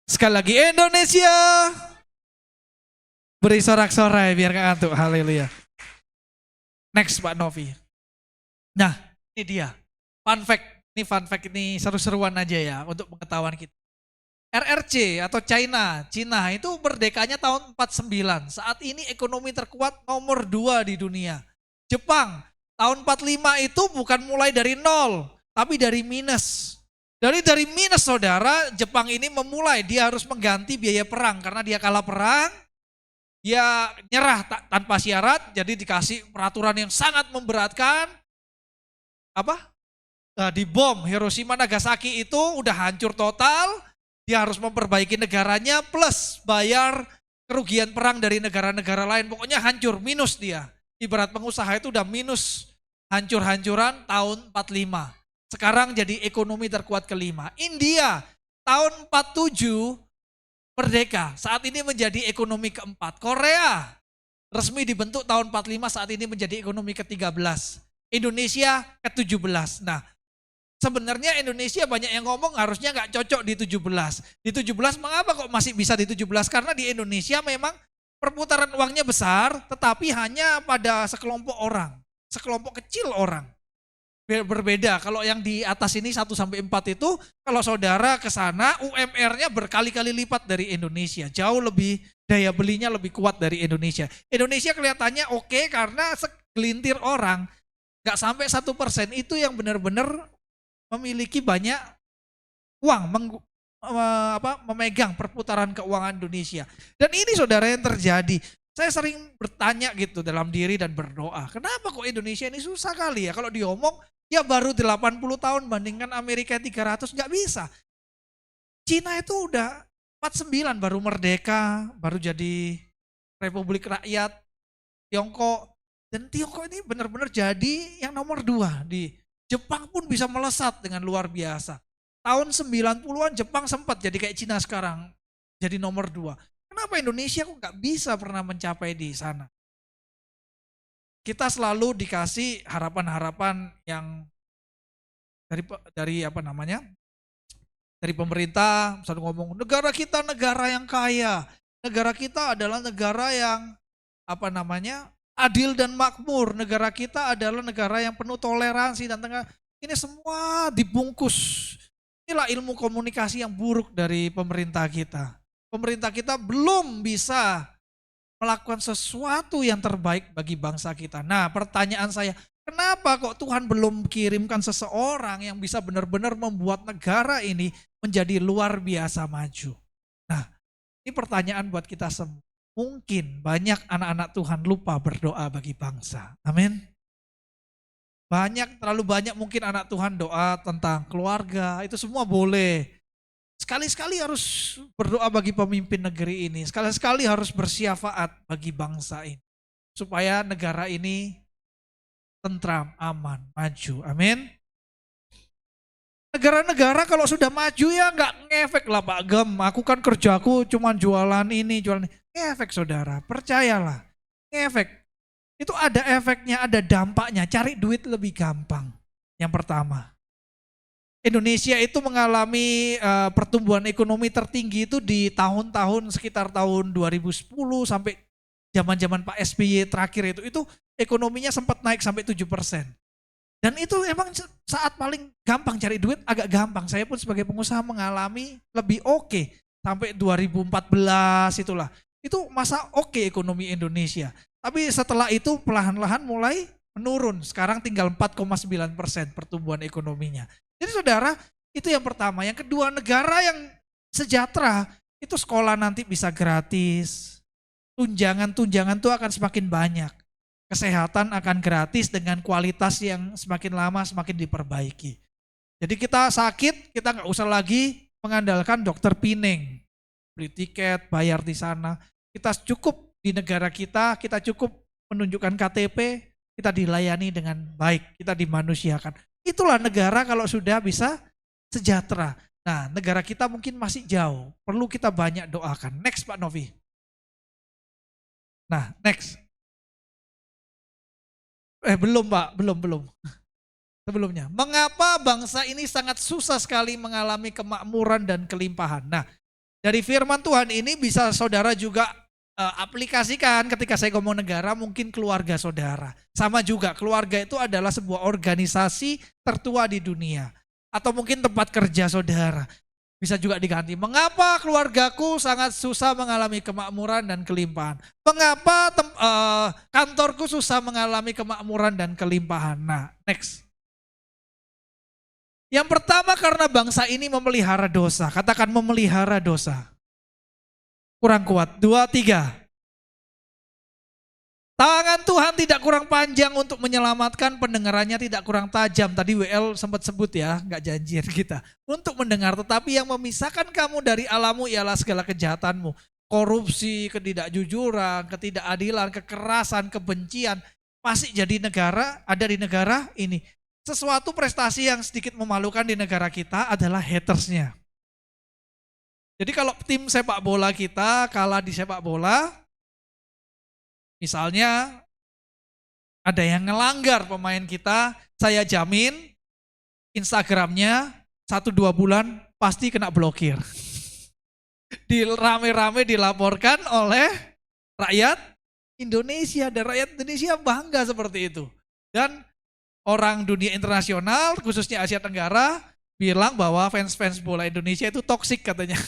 Sekali lagi Indonesia. Beri sorak-sorai biar gak ngantuk. Haleluya. Next Pak Novi. Nah ini dia. Fun fact. Ini fun fact ini seru-seruan aja ya untuk pengetahuan kita. RRC atau Cina itu merdekanya tahun 49. Saat ini ekonomi terkuat nomor 2 di dunia. Jepang tahun 45 itu bukan mulai dari nol, tapi dari minus. Dari minus saudara, Jepang ini memulai, dia harus mengganti biaya perang. Karena dia kalah perang, dia nyerah tanpa syarat, jadi dikasih peraturan yang sangat memberatkan. Dibom Hiroshima Nagasaki itu udah hancur total. Dia harus memperbaiki negaranya plus bayar kerugian perang dari negara-negara lain. Pokoknya hancur, minus dia. Ibarat pengusaha itu udah minus, hancur-hancuran tahun 45. Sekarang jadi ekonomi terkuat kelima. India tahun 47 merdeka, saat ini menjadi ekonomi keempat. Korea resmi dibentuk tahun 45, saat ini menjadi ekonomi ke-13. Indonesia ke-17. Nah, sebenarnya Indonesia banyak yang ngomong harusnya nggak cocok di 17. Di 17 mengapa kok masih bisa di 17? Karena di Indonesia memang perputaran uangnya besar, tetapi hanya pada sekelompok orang, sekelompok kecil orang. Berbeda kalau yang di atas ini 1-4 itu, kalau saudara ke sana UMR-nya berkali-kali lipat dari Indonesia. Jauh lebih, daya belinya lebih kuat dari Indonesia. Indonesia kelihatannya oke karena segelintir orang, nggak sampai 1% itu yang benar-benar memiliki banyak uang, memegang perputaran keuangan Indonesia. Dan ini saudara yang terjadi. Saya sering bertanya gitu dalam diri dan berdoa, kenapa kok Indonesia ini susah kali ya? Kalau diomong, ya baru 80 tahun bandingkan Amerika 300, nggak bisa. Cina itu udah 49 baru merdeka, baru jadi Republik Rakyat Tiongkok. Dan Tiongkok ini benar-benar jadi yang nomor 2 di Jepang pun bisa melesat dengan luar biasa. Tahun 90-an Jepang sempat jadi kayak Cina sekarang, jadi nomor 2. Kenapa Indonesia kok nggak bisa pernah mencapai di sana? Kita selalu dikasih harapan-harapan yang dari dari pemerintah, misalnya ngomong negara kita negara yang kaya, negara kita adalah negara yang adil dan makmur. Negara kita adalah negara yang penuh toleransi dan tengah. Ini semua dibungkus. Inilah ilmu komunikasi yang buruk dari pemerintah kita. Pemerintah kita belum bisa melakukan sesuatu yang terbaik bagi bangsa kita. Nah, pertanyaan saya, kenapa kok Tuhan belum kirimkan seseorang yang bisa benar-benar membuat negara ini menjadi luar biasa maju? Nah, ini pertanyaan buat kita semua. Mungkin banyak anak-anak Tuhan lupa berdoa bagi bangsa. Amin. Terlalu banyak mungkin anak Tuhan doa tentang keluarga, itu semua boleh. Sekali-sekali harus berdoa bagi pemimpin negeri ini. Sekali-sekali harus bersyafaat bagi bangsa ini. Supaya negara ini tentram, aman, maju. Amin. Negara-negara kalau sudah maju ya nggak ngefek lah Pak Gem. Aku kan kerjaku cuma jualan ini, jualan ini. Ngefek saudara, percayalah. Ngefek. Itu ada efeknya, ada dampaknya. Cari duit lebih gampang. Yang pertama. Indonesia itu mengalami pertumbuhan ekonomi tertinggi itu di tahun-tahun sekitar tahun 2010 sampai zaman-zaman Pak SBY terakhir itu ekonominya sempat naik sampai 7%. Dan itu emang saat paling gampang cari duit, agak gampang. Saya pun sebagai pengusaha mengalami lebih oke. Sampai 2014 itulah. Itu masa oke ekonomi Indonesia. Tapi setelah itu perlahan-lahan mulai menurun. Sekarang tinggal 4,9% pertumbuhan ekonominya. Jadi saudara, itu yang pertama. Yang kedua, negara yang sejahtera, itu sekolah nanti bisa gratis. Tunjangan-tunjangan itu akan semakin banyak. Kesehatan akan gratis dengan kualitas yang semakin lama semakin diperbaiki. Jadi kita sakit, kita nggak usah lagi mengandalkan dokter Pining. Beli tiket, bayar di sana. Kita cukup di negara kita cukup menunjukkan KTP, kita dilayani dengan baik, kita dimanusiakan. Itulah negara kalau sudah bisa sejahtera. Nah, negara kita mungkin masih jauh, perlu kita banyak doakan. Next Pak Novi. Nah, next. Belum Pak, belum. Sebelumnya, mengapa bangsa ini sangat susah sekali mengalami kemakmuran dan kelimpahan? Nah, dari firman Tuhan ini bisa saudara juga aplikasikan ketika saya ngomong negara, mungkin keluarga saudara. Sama juga, keluarga itu adalah sebuah organisasi tertua di dunia. Atau mungkin tempat kerja saudara. Bisa juga diganti, mengapa keluargaku sangat susah mengalami kemakmuran dan kelimpahan? Mengapa kantorku susah mengalami kemakmuran dan kelimpahan? Nah, next. Yang pertama karena bangsa ini memelihara dosa. Katakan memelihara dosa. Kurang kuat. 2, 3. Tangan Tuhan tidak kurang panjang untuk menyelamatkan, pendengarannya tidak kurang tajam. Tadi WL sempat sebut ya, nggak janjian kita. Untuk mendengar, tetapi yang memisahkan kamu dari Allahmu ialah segala kejahatanmu. Korupsi, ketidakjujuran, ketidakadilan, kekerasan, kebencian. Masih jadi negara, ada di negara ini. Sesuatu prestasi yang sedikit memalukan di negara kita adalah hatersnya. Jadi kalau tim sepak bola kita kalah di sepak bola, misalnya ada yang ngelanggar pemain kita, saya jamin Instagramnya 1-2 bulan pasti kena blokir. Rame-rame dilaporkan oleh rakyat Indonesia, dan rakyat Indonesia bangga seperti itu. Dan orang dunia internasional, khususnya Asia Tenggara, bilang bahwa fans-fans bola Indonesia itu toksik katanya.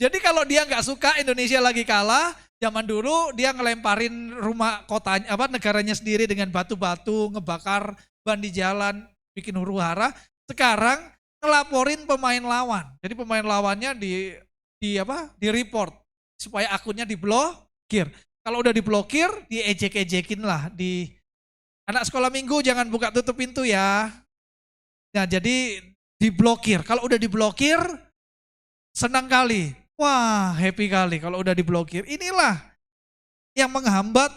Jadi kalau dia nggak suka Indonesia lagi kalah, zaman dulu dia ngelemparin rumah kotanya, negaranya sendiri dengan batu-batu, ngebakar ban di jalan, bikin huru-hara. Sekarang ngelaporin pemain lawan. Jadi pemain lawannya di report supaya akunnya diblokir. Kalau udah diblokir, diejek-ejekin lah. Anak sekolah minggu jangan buka tutup pintu ya. Nah jadi diblokir. Kalau udah diblokir, senang kali. Wah, happy kali kalau udah diblokir. Inilah yang menghambat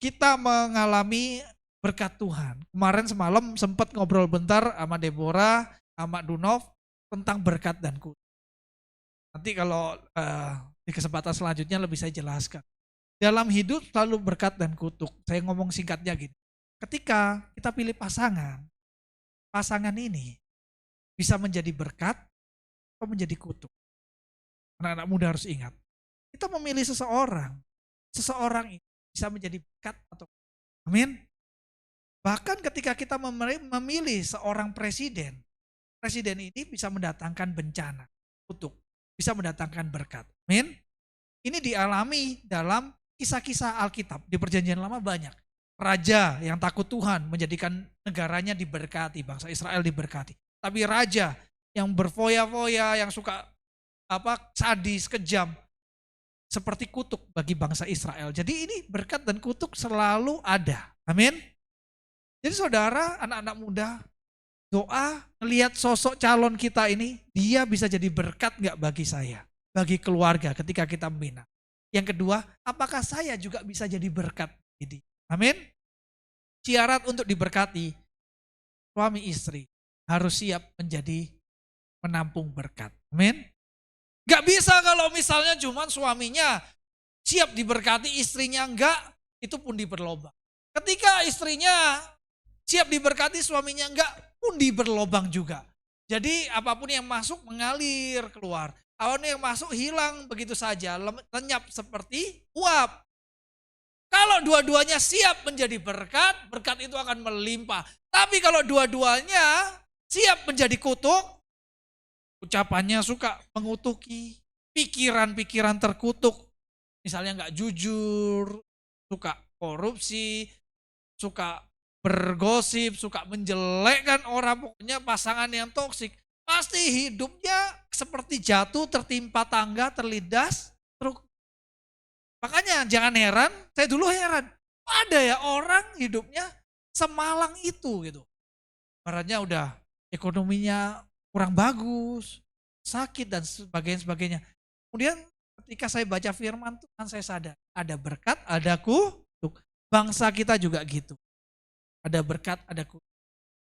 kita mengalami berkat Tuhan. Kemarin semalam sempat ngobrol bentar sama Deborah, sama Dunov tentang berkat dan kutuk. Nanti kalau di kesempatan selanjutnya lebih saya jelaskan. Dalam hidup selalu berkat dan kutuk. Saya ngomong singkatnya gini. Ketika kita pilih pasangan ini bisa menjadi berkat atau menjadi kutuk. Anak-anak muda harus ingat, kita memilih seseorang ini bisa menjadi berkat atau amin. Bahkan ketika kita memilih seorang presiden ini bisa mendatangkan bencana, kutuk, bisa mendatangkan berkat, amin. Ini dialami dalam kisah-kisah Alkitab, di Perjanjian Lama banyak. Raja yang takut Tuhan menjadikan negaranya diberkati, bangsa Israel diberkati. Tapi raja yang berfoya-foya, yang suka sadis, kejam, seperti kutuk bagi bangsa Israel. Jadi ini berkat dan kutuk selalu ada. Amin. Jadi saudara, anak-anak muda, doa melihat sosok calon kita ini, dia bisa jadi berkat gak bagi saya, bagi keluarga ketika kita membina. Yang kedua, apakah saya juga bisa jadi berkat? Amin. Syarat untuk diberkati, suami istri harus siap menjadi menampung berkat. Amin. Gak bisa kalau misalnya cuma suaminya siap diberkati, istrinya enggak, itu pun berlobang. Ketika istrinya siap diberkati, suaminya enggak, pun berlobang juga. Jadi apapun yang masuk mengalir keluar. Apapun yang masuk hilang begitu saja, lenyap seperti uap. Kalau dua-duanya siap menjadi berkat, berkat itu akan melimpah. Tapi kalau dua-duanya siap menjadi kutuk, ucapannya suka mengutuki, pikiran-pikiran terkutuk, misalnya nggak jujur, suka korupsi, suka bergosip, suka menjelekkan orang, pokoknya pasangan yang toksik, pasti hidupnya seperti jatuh, tertimpa tangga, terlindas truk. Makanya jangan heran, saya dulu heran, ada ya orang hidupnya semalang itu gitu. Baratnya udah ekonominya kurang bagus, sakit dan sebagainya. Kemudian ketika saya baca firman Tuhan saya sadar, ada berkat, ada kutuk. Bangsa kita juga gitu. Ada berkat, ada kutuk.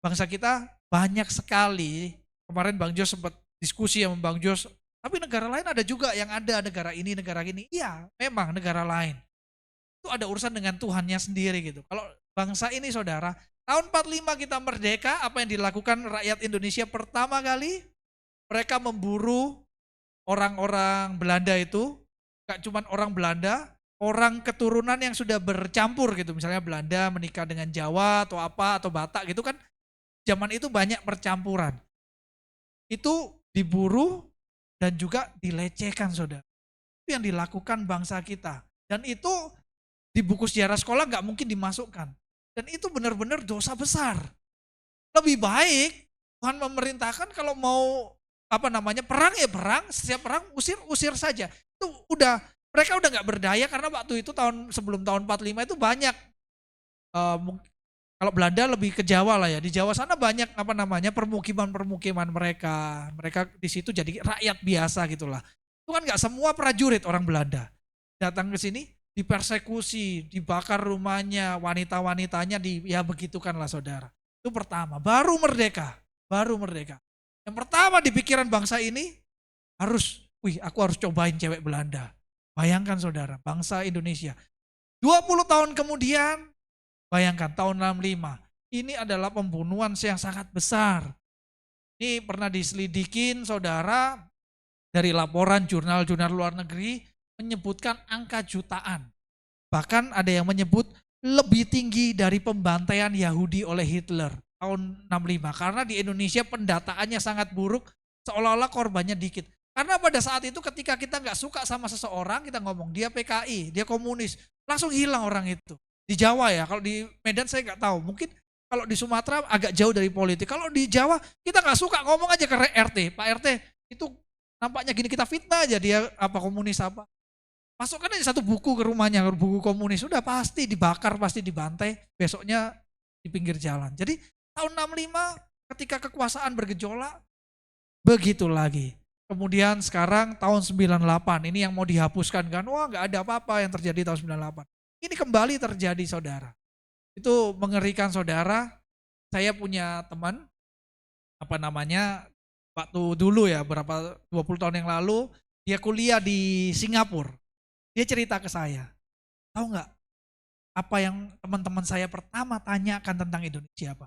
Bangsa kita banyak sekali. Kemarin Bang Jos sempat diskusi sama Bang Jos, tapi negara lain ada juga yang ada, negara ini, negara ini. Iya, memang negara lain. Itu ada urusan dengan Tuhannya sendiri gitu. Kalau bangsa ini saudara, tahun 45 kita merdeka, apa yang dilakukan rakyat Indonesia pertama kali? Mereka memburu orang-orang Belanda itu, gak cuma orang Belanda, orang keturunan yang sudah bercampur gitu. Misalnya Belanda menikah dengan Jawa atau apa, atau Batak gitu kan. Zaman itu banyak percampuran. Itu diburu dan juga dilecehkan saudara. Itu yang dilakukan bangsa kita. Dan itu di buku sejarah sekolah gak mungkin dimasukkan. Dan itu benar-benar dosa besar. Lebih baik Tuhan memerintahkan kalau mau perang ya perang, setiap perang usir saja. Itu udah, mereka udah gak berdaya karena waktu itu sebelum tahun 45 itu banyak, kalau Belanda lebih ke Jawa lah ya, di Jawa sana banyak permukiman mereka. Mereka di situ jadi rakyat biasa gitulah. Itu kan gak semua prajurit orang Belanda. Datang ke sini, dipersekusi, dibakar rumahnya, wanita-wanitanya ya begitukanlah saudara. Itu pertama, baru merdeka. Yang pertama di pikiran bangsa ini aku harus cobain cewek Belanda. Bayangkan saudara, bangsa Indonesia. 20 tahun kemudian, bayangkan tahun 65, ini adalah pembunuhan yang sangat besar. Ini pernah diselidikin saudara, dari laporan jurnal-jurnal luar negeri, menyebutkan angka jutaan. Bahkan ada yang menyebut lebih tinggi dari pembantaian Yahudi oleh Hitler tahun 65. Karena di Indonesia pendataannya sangat buruk, seolah-olah korbannya dikit. Karena pada saat itu ketika kita nggak suka sama seseorang, kita ngomong dia PKI, dia komunis, langsung hilang orang itu. Di Jawa ya, kalau di Medan saya nggak tahu, mungkin kalau di Sumatera agak jauh dari politik. Kalau di Jawa kita nggak suka, ngomong aja ke RT, Pak RT itu nampaknya gini, kita fitnah aja dia komunis apa. Masukkan aja satu buku ke rumahnya, buku komunis, udah pasti dibakar, pasti dibantai, besoknya di pinggir jalan. Jadi tahun 65 ketika kekuasaan bergejolak, begitu lagi. Kemudian sekarang tahun 98, ini yang mau dihapuskan kan, wah gak ada apa-apa yang terjadi tahun 98. Ini kembali terjadi saudara. Itu mengerikan saudara. Saya punya teman, waktu dulu ya, 20 tahun yang lalu, dia kuliah di Singapura. Dia cerita ke saya, tahu nggak apa yang teman-teman saya pertama tanyakan tentang Indonesia apa?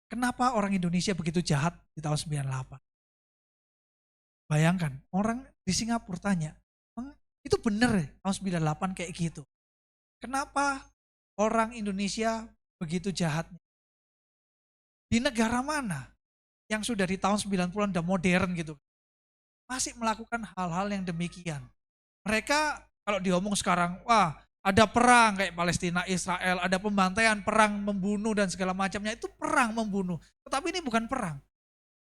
Kenapa orang Indonesia begitu jahat di tahun 98? Bayangkan, orang di Singapura tanya, itu benar ya tahun 98 kayak gitu? Kenapa orang Indonesia begitu jahatnya? Di negara mana yang sudah di tahun 90-an udah modern gitu, masih melakukan hal-hal yang demikian? Mereka kalau diomong sekarang, wah ada perang kayak Palestina, Israel, ada pembantaian, perang membunuh dan segala macamnya, itu perang membunuh. Tetapi ini bukan perang,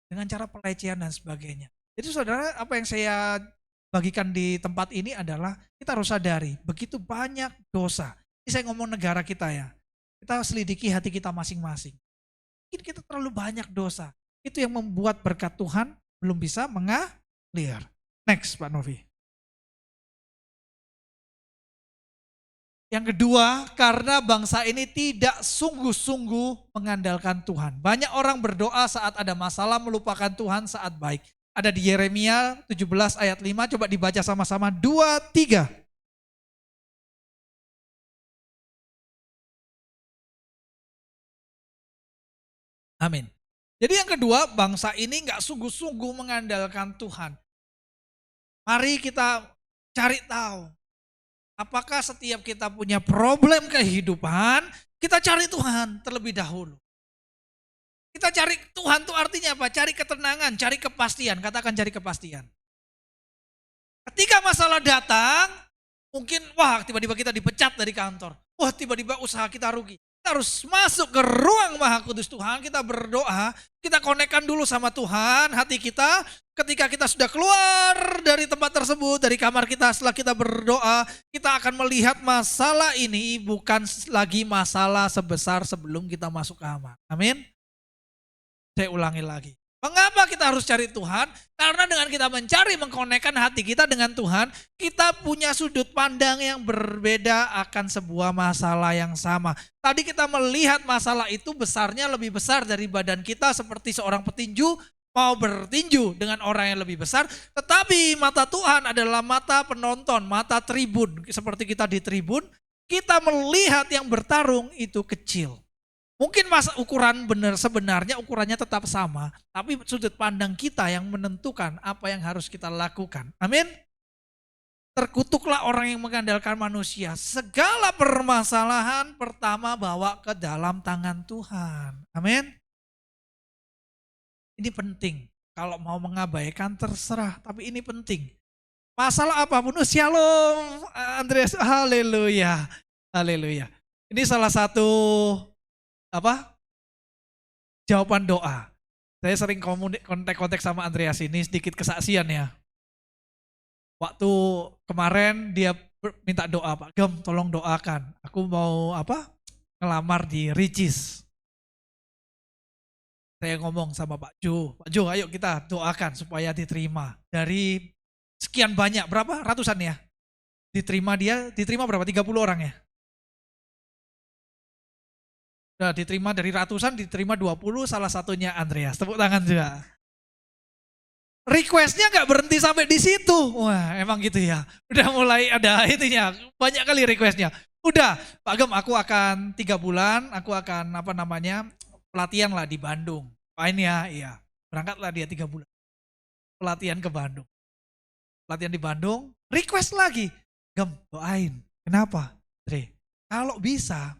dengan cara pelecehan dan sebagainya. Jadi saudara, apa yang saya bagikan di tempat ini adalah kita harus sadari, begitu banyak dosa. Ini saya ngomong negara kita ya, kita selidiki hati kita masing-masing. Mungkin kita terlalu banyak dosa, itu yang membuat berkat Tuhan belum bisa mengalir. Next Pak Novi. Yang kedua, karena bangsa ini tidak sungguh-sungguh mengandalkan Tuhan. Banyak orang berdoa saat ada masalah, melupakan Tuhan saat baik. Ada di Yeremia 17 ayat 5, coba dibaca sama-sama, 2, 3. Amin. Jadi yang kedua, bangsa ini gak sungguh-sungguh mengandalkan Tuhan. Mari kita cari tahu. Apakah setiap kita punya problem kehidupan, kita cari Tuhan terlebih dahulu. Kita cari Tuhan itu artinya apa? Cari ketenangan, cari kepastian. Katakan cari kepastian. Ketika masalah datang, mungkin wah tiba-tiba kita dipecat dari kantor. Wah tiba-tiba usaha kita rugi. Kita harus masuk ke ruang Maha Kudus Tuhan, kita berdoa, kita konekkan dulu sama Tuhan hati kita. Ketika kita sudah keluar dari tempat tersebut, dari kamar kita, setelah kita berdoa, kita akan melihat masalah ini bukan lagi masalah sebesar sebelum kita masuk kamar. Amin. Saya ulangi lagi. Mengapa kita harus cari Tuhan? Karena dengan kita mencari, mengkonekkan hati kita dengan Tuhan, kita punya sudut pandang yang berbeda akan sebuah masalah yang sama. Tadi kita melihat masalah itu besarnya lebih besar dari badan kita, seperti seorang petinju mau bertinju dengan orang yang lebih besar, tetapi mata Tuhan adalah mata penonton, mata tribun. Seperti kita di tribun, kita melihat yang bertarung itu kecil. Mungkin ukuran benar sebenarnya ukurannya tetap sama, tapi sudut pandang kita yang menentukan apa yang harus kita lakukan. Amin. Terkutuklah orang yang mengandalkan manusia. Segala permasalahan pertama bawa ke dalam tangan Tuhan. Amin. Ini penting. Kalau mau mengabaikan terserah, tapi ini penting. Masalah apapun, shalom Andreas, haleluya. Haleluya. Ini salah satu jawaban doa. Saya sering kontak sama Andreas ini, sedikit kesaksian ya. Waktu kemarin dia minta doa, Pak Gem tolong doakan. Aku mau ngelamar di Ricis. Saya ngomong sama Pak Jo ayo kita doakan supaya diterima. Dari sekian banyak, berapa? Ratusan ya? Diterima berapa? 30 orang ya? Nah, diterima dari ratusan, diterima 20, salah satunya Andreas. Tepuk tangan juga. Requestnya gak berhenti sampai di situ. Wah, emang gitu ya. Udah mulai ada itunya, banyak kali requestnya. Udah, Pak Gem aku akan 3 bulan, aku akan pelatihan lah di Bandung. Fine ya, iya. Berangkatlah dia 3 bulan. Pelatihan ke Bandung. Pelatihan di Bandung, request lagi. Gem, doain. Kenapa? Dre, kalau bisa,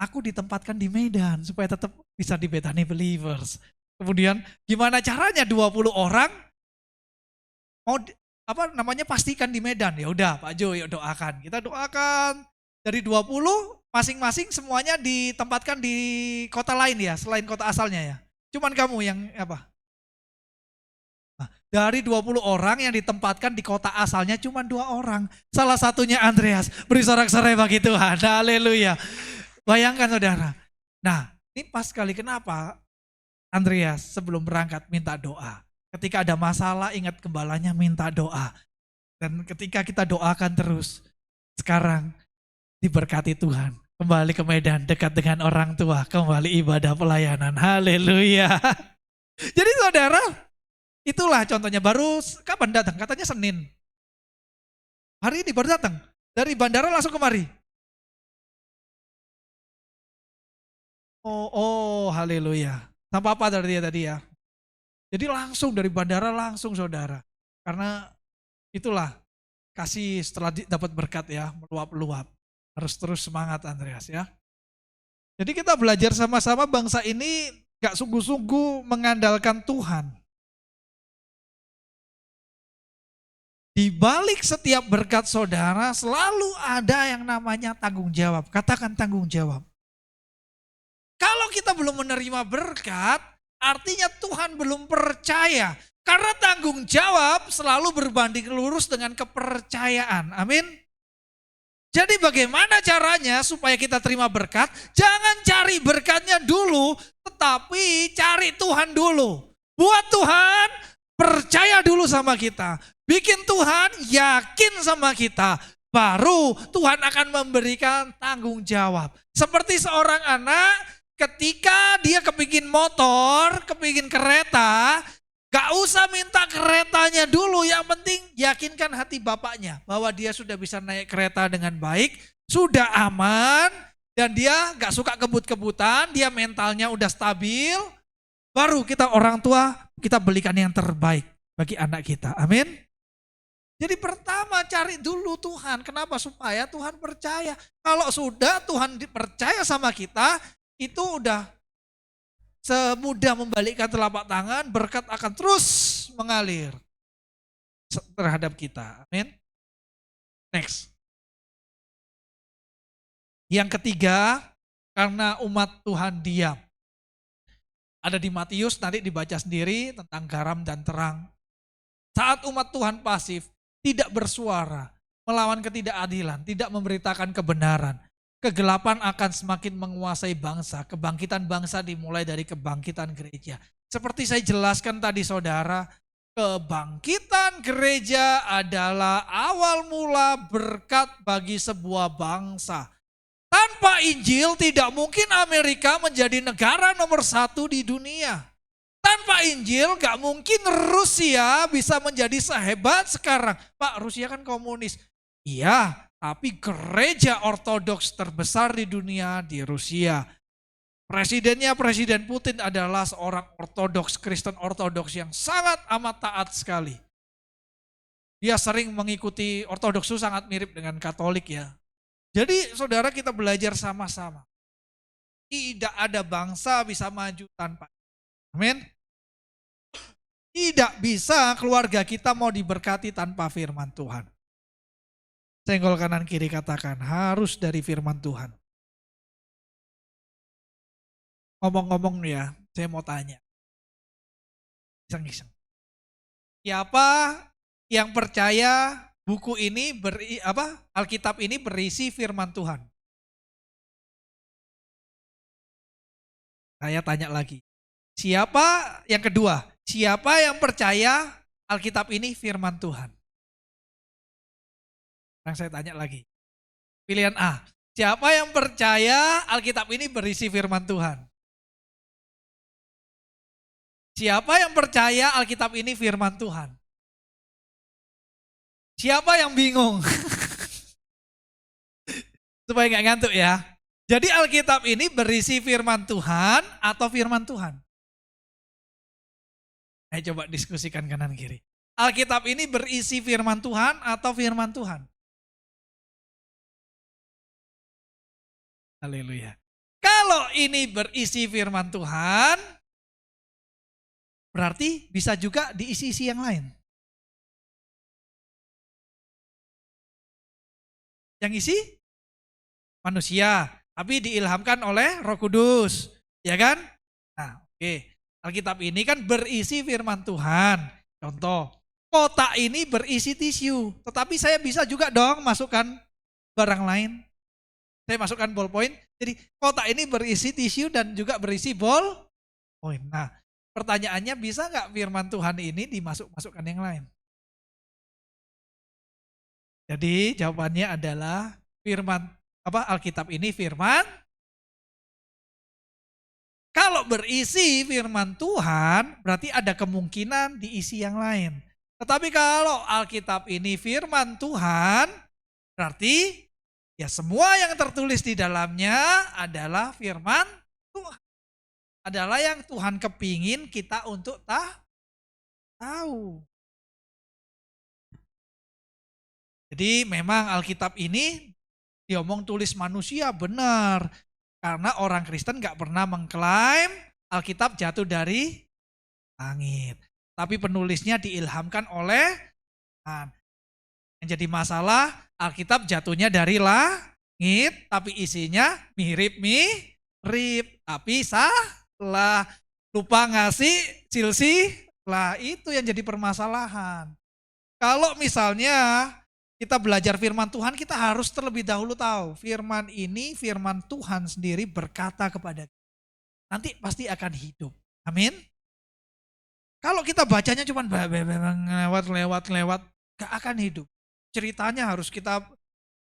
aku ditempatkan di Medan supaya tetap bisa di Bethany Believers. Kemudian gimana caranya 20 orang mau pastikan di Medan. Ya udah Pak Jo, yuk doakan. Kita doakan. Dari 20 masing-masing semuanya ditempatkan di kota lain ya, selain kota asalnya ya. Cuman kamu yang Nah, dari 20 orang yang ditempatkan di kota asalnya cuma 2 orang. Salah satunya Andreas. Beri sorak-sorai bagi Tuhan. Haleluya. Bayangkan saudara. Nah, ini pas sekali kenapa Andreas sebelum berangkat minta doa. Ketika ada masalah ingat gembalanya minta doa. Dan ketika kita doakan terus, sekarang diberkati Tuhan. Kembali ke Medan, dekat dengan orang tua, kembali ibadah pelayanan. Haleluya. Jadi saudara, itulah contohnya. Baru kapan datang? Katanya Senin. Hari ini baru datang. Dari bandara langsung kemari. Oh, haleluya. Tanpa apa dari dia tadi ya. Jadi langsung dari bandara langsung saudara. Karena itulah kasih setelah dapat berkat ya, meluap-luap. Harus terus semangat Andreas ya. Jadi kita belajar sama-sama bangsa ini gak sungguh-sungguh mengandalkan Tuhan. Di balik setiap berkat saudara selalu ada yang namanya tanggung jawab. Katakan tanggung jawab. Kalau kita belum menerima berkat, artinya Tuhan belum percaya. Karena tanggung jawab selalu berbanding lurus dengan kepercayaan. Amin. Jadi bagaimana caranya supaya kita terima berkat? Jangan cari berkatnya dulu, tetapi cari Tuhan dulu. Buat Tuhan, percaya dulu sama kita. Bikin Tuhan yakin sama kita. Baru Tuhan akan memberikan tanggung jawab. Seperti seorang anak ketika dia kepingin motor, kepingin kereta, gak usah minta keretanya dulu, yang penting yakinkan hati bapaknya bahwa dia sudah bisa naik kereta dengan baik, sudah aman, dan dia gak suka kebut-kebutan, dia mentalnya udah stabil, baru kita orang tua, kita belikan yang terbaik bagi anak kita, amin. Jadi pertama cari dulu Tuhan, kenapa? Supaya Tuhan percaya. Kalau sudah Tuhan percaya sama kita, itu udah semudah membalikkan telapak tangan, berkat akan terus mengalir terhadap kita. Amin. Next. Yang ketiga, karena umat Tuhan diam. Ada di Matius, nanti dibaca sendiri tentang garam dan terang. Saat umat Tuhan pasif, tidak bersuara, melawan ketidakadilan, tidak memberitakan kebenaran, kegelapan akan semakin menguasai bangsa. Kebangkitan bangsa dimulai dari kebangkitan gereja. Seperti saya jelaskan tadi saudara, kebangkitan gereja adalah awal mula berkat bagi sebuah bangsa. Tanpa Injil tidak mungkin Amerika menjadi negara nomor 1 di dunia. Tanpa Injil gak mungkin Rusia bisa menjadi sehebat sekarang. Pak, Rusia kan komunis. Iya, tapi gereja ortodoks terbesar di dunia di Rusia. Presidennya Presiden Putin adalah seorang ortodoks, Kristen ortodoks yang sangat amat taat sekali. Dia sering mengikuti ortodoks itu sangat mirip dengan Katolik ya. Jadi saudara kita belajar sama-sama. Tidak ada bangsa bisa maju tanpa. Amin. Tidak bisa keluarga kita mau diberkati tanpa firman Tuhan. Senggol kanan kiri katakan harus dari firman Tuhan. Ngomong-ngomong ya, saya mau tanya. Iseng-iseng. Siapa yang percaya buku ini Alkitab ini berisi firman Tuhan? Saya tanya lagi. Siapa yang kedua? Siapa yang percaya Alkitab ini firman Tuhan? Sekarang saya tanya lagi. Pilihan A. Siapa yang percaya Alkitab ini berisi firman Tuhan? Siapa yang percaya Alkitab ini firman Tuhan? Siapa yang bingung? Supaya nggak ngantuk ya. Jadi Alkitab ini berisi firman Tuhan atau firman Tuhan? Ayo coba diskusikan kanan kiri. Alkitab ini berisi firman Tuhan atau firman Tuhan? Haleluya. Kalau ini berisi firman Tuhan, berarti bisa juga diisi-isi yang lain. Yang isi manusia, tapi diilhamkan oleh Roh Kudus, ya kan? Nah, oke. Alkitab ini kan berisi firman Tuhan. Contoh, kotak ini berisi tisu, tetapi saya bisa juga dong masukkan barang lain. Saya masukkan ballpoint, jadi kotak ini berisi tisu dan juga berisi ballpoint. Nah, pertanyaannya bisa nggak firman Tuhan ini dimasukkan yang lain? Jadi jawabannya adalah Alkitab ini firman. Kalau berisi firman Tuhan berarti ada kemungkinan diisi yang lain. Tetapi kalau Alkitab ini firman Tuhan berarti ya semua yang tertulis di dalamnya adalah firman Tuhan. Adalah yang Tuhan kepingin kita untuk tahu. Jadi memang Alkitab ini diomong tulis manusia benar. Karena orang Kristen gak pernah mengklaim Alkitab jatuh dari langit. Tapi penulisnya diilhamkan oleh Tuhan. Yang jadi masalah Alkitab jatuhnya dari langit. Tapi isinya mirip-mirip. Tapi salah. Lupa ngasih silsilah. Itu yang jadi permasalahan. Kalau misalnya kita belajar firman Tuhan, kita harus terlebih dahulu tahu firman ini, firman Tuhan sendiri berkata kepada kita. Nanti pasti akan hidup. Amin. Kalau kita bacanya cuma lewat, gak akan hidup. Ceritanya harus kita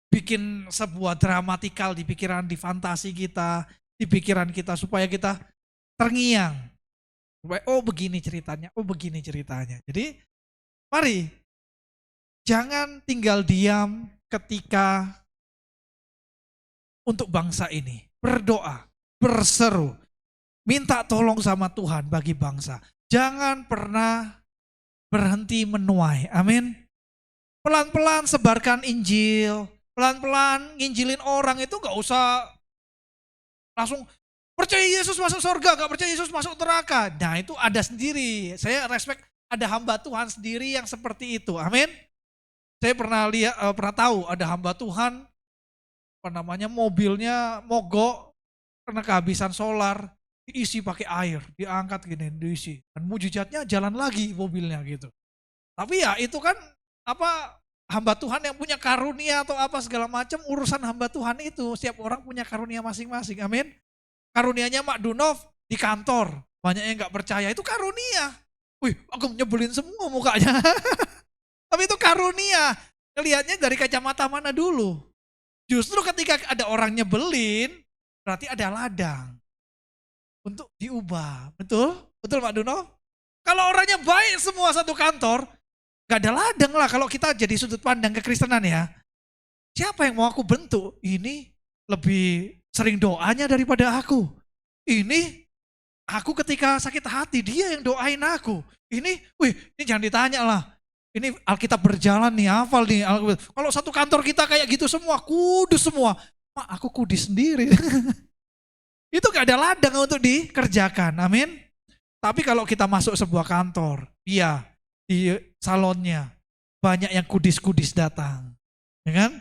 bikin sebuah dramatikal di pikiran, di fantasi kita, di pikiran kita supaya kita terngiang. Oh begini ceritanya, oh begini ceritanya. Jadi mari jangan tinggal diam ketika untuk bangsa ini. Berdoa, berseru, minta tolong sama Tuhan bagi bangsa. Jangan pernah berhenti menuai. Amin. Pelan-pelan sebarkan Injil. Pelan-pelan nginjilin orang itu gak usah langsung percaya Yesus masuk surga, gak percaya Yesus masuk neraka. Nah itu ada sendiri. Saya respect ada hamba Tuhan sendiri yang seperti itu. Amin. Saya pernah tahu ada hamba Tuhan, mobilnya mogok, karena kehabisan solar, diisi pakai air, diangkat gini, diisi. Dan mujizatnya jalan lagi mobilnya gitu. Tapi ya itu kan apa, hamba Tuhan yang punya karunia atau apa segala macam, urusan hamba Tuhan itu. Setiap orang punya karunia masing-masing, amin. Karunianya Mak Dunov di kantor, banyak yang gak percaya, itu karunia. Wih, aku nyebelin semua mukanya. Tapi itu karunia, ngelihatnya dari kacamata mana dulu. Justru ketika ada orang nyebelin, berarti ada ladang untuk diubah. Betul? Betul Mak Dunov? Kalau orangnya baik semua satu kantor, gak ada ladang lah kalau kita jadi sudut pandang kekristenan ya. Siapa yang mau aku bentuk? Ini lebih sering doanya daripada aku. Ini aku ketika sakit hati, dia yang doain aku. Ini jangan ditanya lah. Ini Alkitab berjalan nih, hafal nih. Kalau satu kantor kita kayak gitu semua, kudus semua. Mak, aku kudus sendiri. Itu gak ada ladang untuk dikerjakan, amin. Tapi kalau kita masuk sebuah kantor, iya, di salonnya banyak yang kudis-kudis datang, ya kan?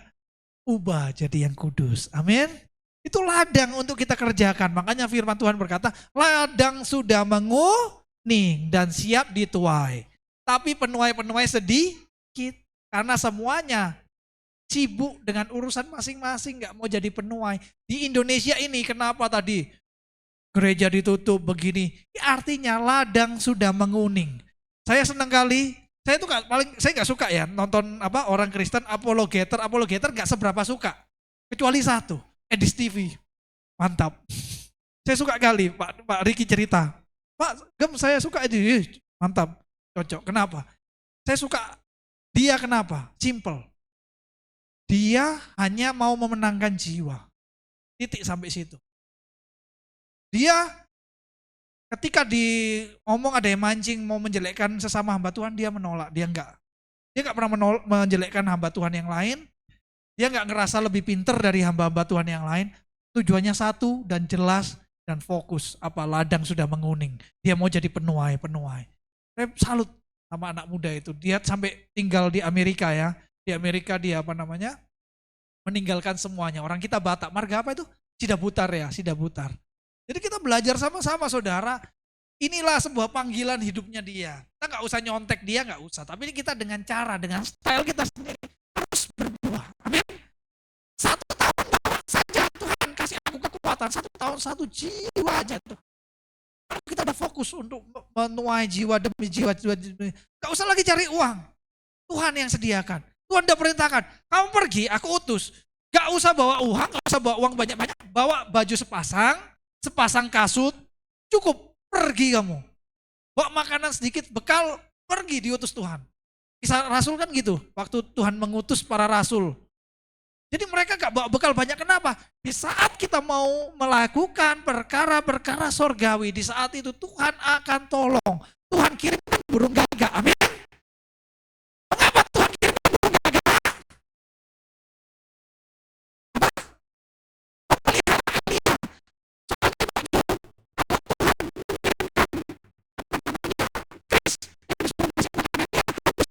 Ubah jadi yang kudus, amin. Itu ladang untuk kita kerjakan. Makanya firman Tuhan berkata, ladang sudah menguning dan siap dituai. Tapi penuai-penuai sedikit, karena semuanya sibuk dengan urusan masing-masing, gak mau jadi penuai. Di Indonesia ini kenapa tadi gereja ditutup begini? Artinya ladang sudah menguning. Saya senang kali, saya nggak suka ya nonton apa orang Kristen apologeter nggak seberapa suka. Kecuali satu, Edis TV, mantap. Saya suka kali Pak Riki cerita, Pak Gem saya suka Edis, mantap, cocok. Kenapa? Saya suka dia kenapa? Simple. Dia hanya mau memenangkan jiwa. Titik sampai situ. Dia ketika ngomong ada yang mancing mau menjelekkan sesama hamba Tuhan, dia menolak, dia enggak pernah menjelekkan hamba Tuhan yang lain, dia enggak ngerasa lebih pinter dari hamba-hamba Tuhan yang lain. Tujuannya satu dan jelas dan fokus, apa ladang sudah menguning, dia mau jadi penuai. Saya salut sama anak muda itu, dia sampai tinggal di Amerika ya, di Amerika dia meninggalkan semuanya. Orang kita Batak, marga apa itu? Sidabutar. Jadi kita belajar sama-sama saudara, inilah sebuah panggilan hidupnya dia. Kita gak usah nyontek dia, gak usah. Tapi kita dengan style kita sendiri harus berbuah. Amin. 1 tahun bawa saja Tuhan kasih aku kekuatan. 1 tahun 1 jiwa aja tuh. Kita udah fokus untuk menuai jiwa demi jiwa. Gak usah lagi cari uang. Tuhan yang sediakan. Tuhan udah perintahkan, kamu pergi, aku utus. Gak usah bawa uang, gak usah bawa uang banyak-banyak. Bawa baju sepasang kasut, cukup, pergi kamu. Bawa makanan sedikit, bekal, pergi, diutus Tuhan. Kisah Rasul kan gitu, waktu Tuhan mengutus para rasul. Jadi mereka gak bawa bekal banyak, kenapa? Di saat kita mau melakukan perkara-perkara sorgawi, di saat itu Tuhan akan tolong. Tuhan kirimkan burung gagak, amin. Mengapa Tuhan kirimkan burung gagak?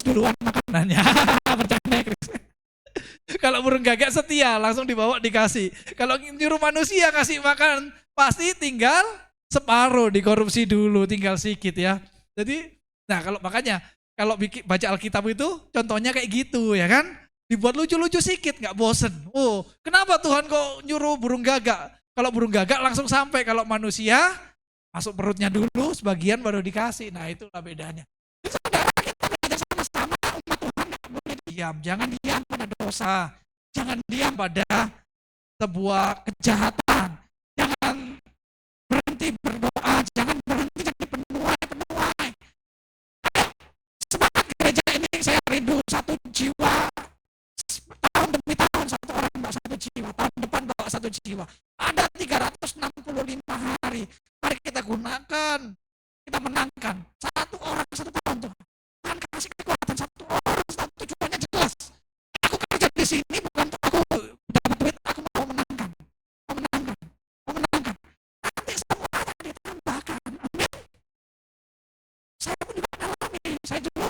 Duluan makanannya. Bercanda ya Chris. Kalau burung gagak setia, langsung dibawa dikasih. Kalau nyuruh manusia kasih makan, pasti tinggal separuh, dikorupsi dulu, tinggal sedikit ya. Jadi, makanya kalau baca Alkitab itu contohnya kayak gitu ya kan. Dibuat lucu-lucu sedikit, nggak bosen. Oh, kenapa Tuhan kok nyuruh burung gagak? Kalau burung gagak langsung sampai, kalau manusia masuk perutnya dulu, sebagian baru dikasih. Nah itulah bedanya. Sama-sama umat Tuhan gak boleh diam. Jangan diam pada dosa. Jangan diam pada sebuah kejahatan. Jangan berhenti berdoa. Jangan berhenti jadi penuai. Ayo, semangat gereja ini, saya rindu 1 jiwa. Tahun demi tahun 1 orang bawa 1 jiwa. Tahun depan bawa 1 jiwa. Ada 365 hari. Mari kita gunakan. Kita menangkan 1 orang 1 tahun tuh. Tuhan kasih kekuatan 1 orang, tujuannya jelas. Aku kerja di sini bukan untuk aku dapat duit, aku mau menangkan. Nanti semuanya ditambahkan. Amin. Saya pun juga alami. Saya juga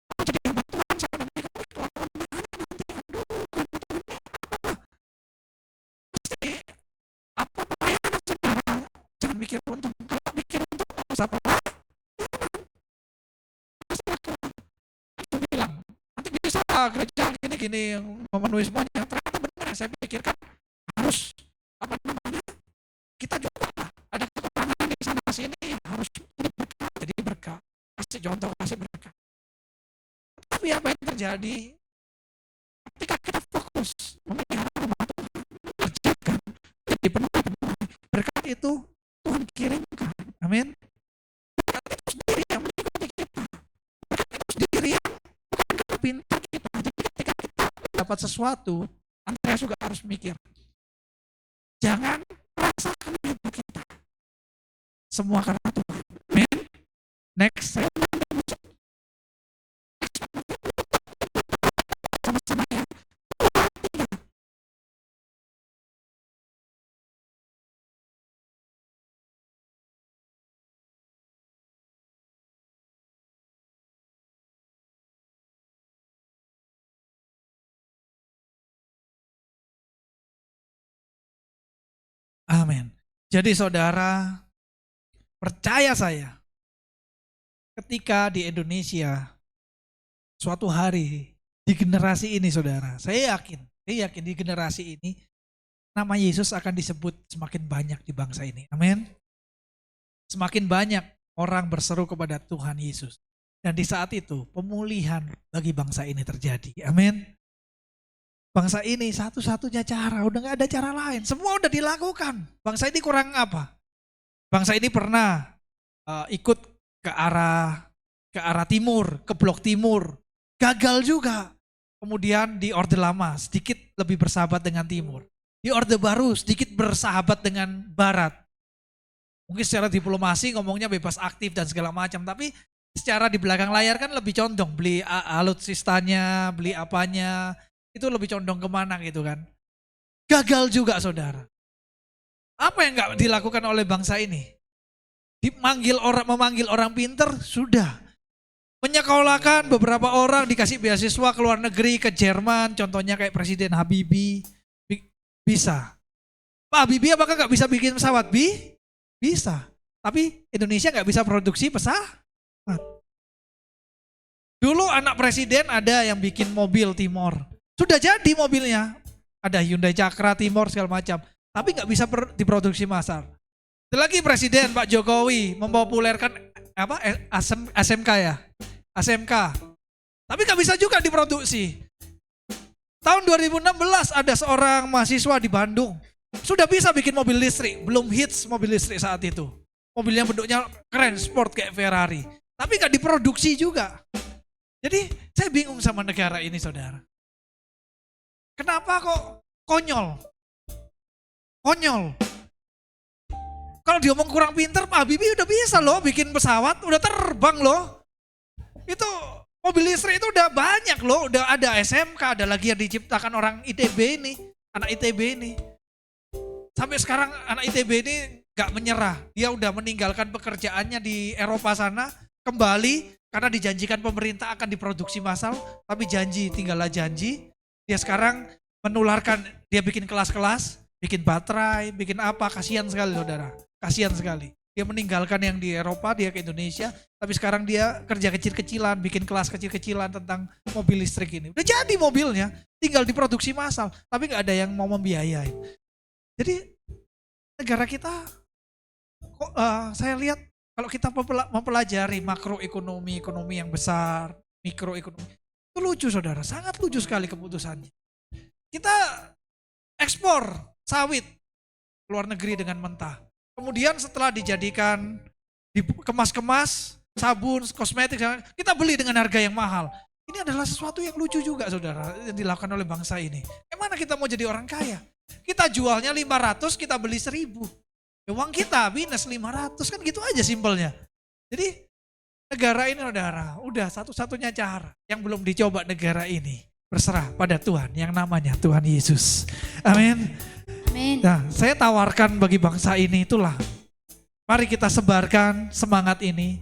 mau jadi hamba Tuhan. Saya memiliki kekuatan nanti. Aduh, hamba Tuhan ini apa? Pasti apa pelayanan mikir untung. Kalau mikir untung, nggak usah perang. Aku bilang, nanti bisa gereja gini-gini yang memenuhi semuanya. Ternyata benar, saya pikirkan harus apa namanya, kita juga ada kekurangan di sana sini, harus berkah, jadi berkah. Kasih contoh, kasih berkah. Tapi apa yang terjadi ketika kita fokus memelihara rumah Tuhan, kerjakan, jadi penuh berkat itu Tuhan kirimkan. Amin. Berkat itu sendiri yang mengikuti kita. Berkat itu sendiri yang bukan karena pintar kita. Jadi ketika kita dapat sesuatu, Andreas juga harus mikir. Jangan rasakan hidup kita. Semua karena Tuhan. Amin. Next, saya sama-sama ya. Amin. Jadi saudara, percaya saya, ketika di Indonesia suatu hari di generasi ini saudara, saya yakin di generasi ini nama Yesus akan disebut semakin banyak di bangsa ini. Amin. Semakin banyak orang berseru kepada Tuhan Yesus. Dan di saat itu pemulihan bagi bangsa ini terjadi. Amin. Bangsa ini satu-satunya cara, udah gak ada cara lain. Semua udah dilakukan. Bangsa ini kurang apa? Bangsa ini pernah ikut ke arah timur, ke blok timur. Gagal juga. Kemudian di Orde Lama sedikit lebih bersahabat dengan timur. Di Orde Baru sedikit bersahabat dengan barat. Mungkin secara diplomasi ngomongnya bebas aktif dan segala macam. Tapi secara di belakang layar kan lebih condong. Beli alutsistanya, beli apanya. Itu lebih condong kemana gitu kan. Gagal juga saudara. Apa yang gak dilakukan oleh bangsa ini? Memanggil orang pinter, sudah. Menyekolahkan beberapa orang, dikasih beasiswa ke luar negeri, ke Jerman, contohnya kayak Presiden Habibie, bisa. Pak Habibie apakah gak bisa bikin pesawat? Bisa. Tapi Indonesia gak bisa produksi pesawat. Dulu anak presiden ada yang bikin mobil Timor. Sudah jadi mobilnya. Ada Hyundai Cakra Timor segala macam. Tapi gak bisa diproduksi massal. Lagi Presiden Pak Jokowi mempopulerkan apa ASMK ya. ASMK. Tapi gak bisa juga diproduksi. Tahun 2016 ada seorang mahasiswa di Bandung. Sudah bisa bikin mobil listrik. Belum hits mobil listrik saat itu. Mobilnya bentuknya keren, sport kayak Ferrari. Tapi gak diproduksi juga. Jadi saya bingung sama negara ini saudara. Kenapa kok konyol? Konyol. Kalau diomong kurang pinter, Pak Habibie udah bisa loh bikin pesawat, udah terbang loh. Itu mobil listrik itu udah banyak loh, udah ada SMK, ada lagi yang diciptakan orang ITB ini, anak ITB ini. Sampai sekarang anak ITB ini gak menyerah, dia udah meninggalkan pekerjaannya di Eropa sana, kembali karena dijanjikan pemerintah akan diproduksi massal, tapi tinggallah janji. Dia sekarang menularkan, dia bikin kelas-kelas, bikin baterai, bikin apa, kasihan sekali saudara, kasihan sekali. Dia meninggalkan yang di Eropa, dia ke Indonesia, tapi sekarang dia kerja kecil-kecilan, bikin kelas kecil-kecilan tentang mobil listrik ini. Udah jadi mobilnya, tinggal diproduksi massal, tapi gak ada yang mau membiayain. Jadi negara kita, saya lihat kalau kita mempelajari makroekonomi, ekonomi yang besar, mikroekonomi, itu lucu saudara, sangat lucu sekali keputusannya. Kita ekspor sawit luar negeri dengan mentah. Kemudian setelah dijadikan, dikemas-kemas, sabun, kosmetik, kita beli dengan harga yang mahal. Ini adalah sesuatu yang lucu juga saudara, yang dilakukan oleh bangsa ini. Gimana kita mau jadi orang kaya? Kita jualnya 500, kita beli 1000. Ya, uang kita minus 500, kan gitu aja simpelnya. Jadi negara ini saudara, udah satu-satunya cara yang belum dicoba negara ini. Berserah pada Tuhan yang namanya Tuhan Yesus. Amin. Amin. Nah, saya tawarkan bagi bangsa ini itulah. Mari kita sebarkan semangat ini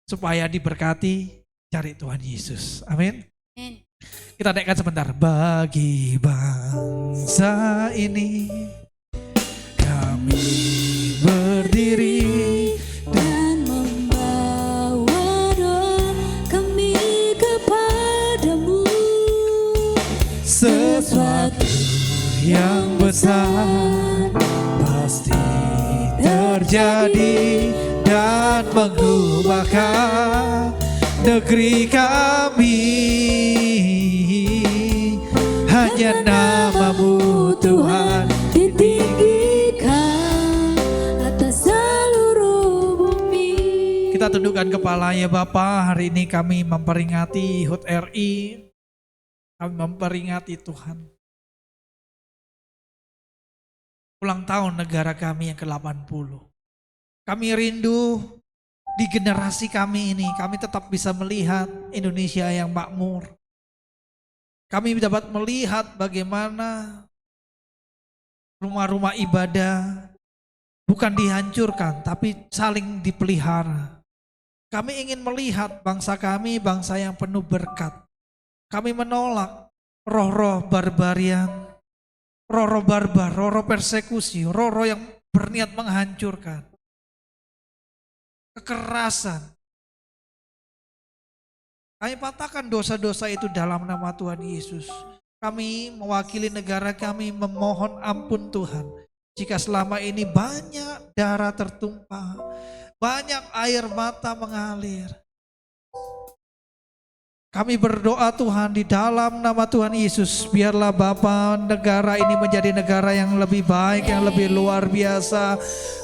supaya diberkati, cari Tuhan Yesus. Amin. Amin. Kita naikkan sebentar. Bagi bangsa ini kami berdiri yang besar pasti terjadi dan mengubahkan negeri kami. Hanya nama-Mu Tuhan ditinggikan atas seluruh bumi. Kita tundukkan kepala ya Bapa. Hari ini kami memperingati HUT RI. Kami memperingati Tuhan ulang tahun negara kami yang ke-80. Kami rindu di generasi kami ini, kami tetap bisa melihat Indonesia yang makmur. Kami dapat melihat bagaimana rumah-rumah ibadah bukan dihancurkan, tapi saling dipelihara. Kami ingin melihat bangsa kami, bangsa yang penuh berkat. Kami menolak roh-roh barbarian, roh-roh barbar, roh-roh persekusi, roh-roh yang berniat menghancurkan. Kekerasan. Kami patahkan dosa-dosa itu dalam nama Tuhan Yesus. Kami mewakili negara kami memohon ampun Tuhan. Jika selama ini banyak darah tertumpah, banyak air mata mengalir. Kami berdoa Tuhan di dalam nama Tuhan Yesus, biarlah Bapa negara ini menjadi negara yang lebih baik, yang lebih luar biasa.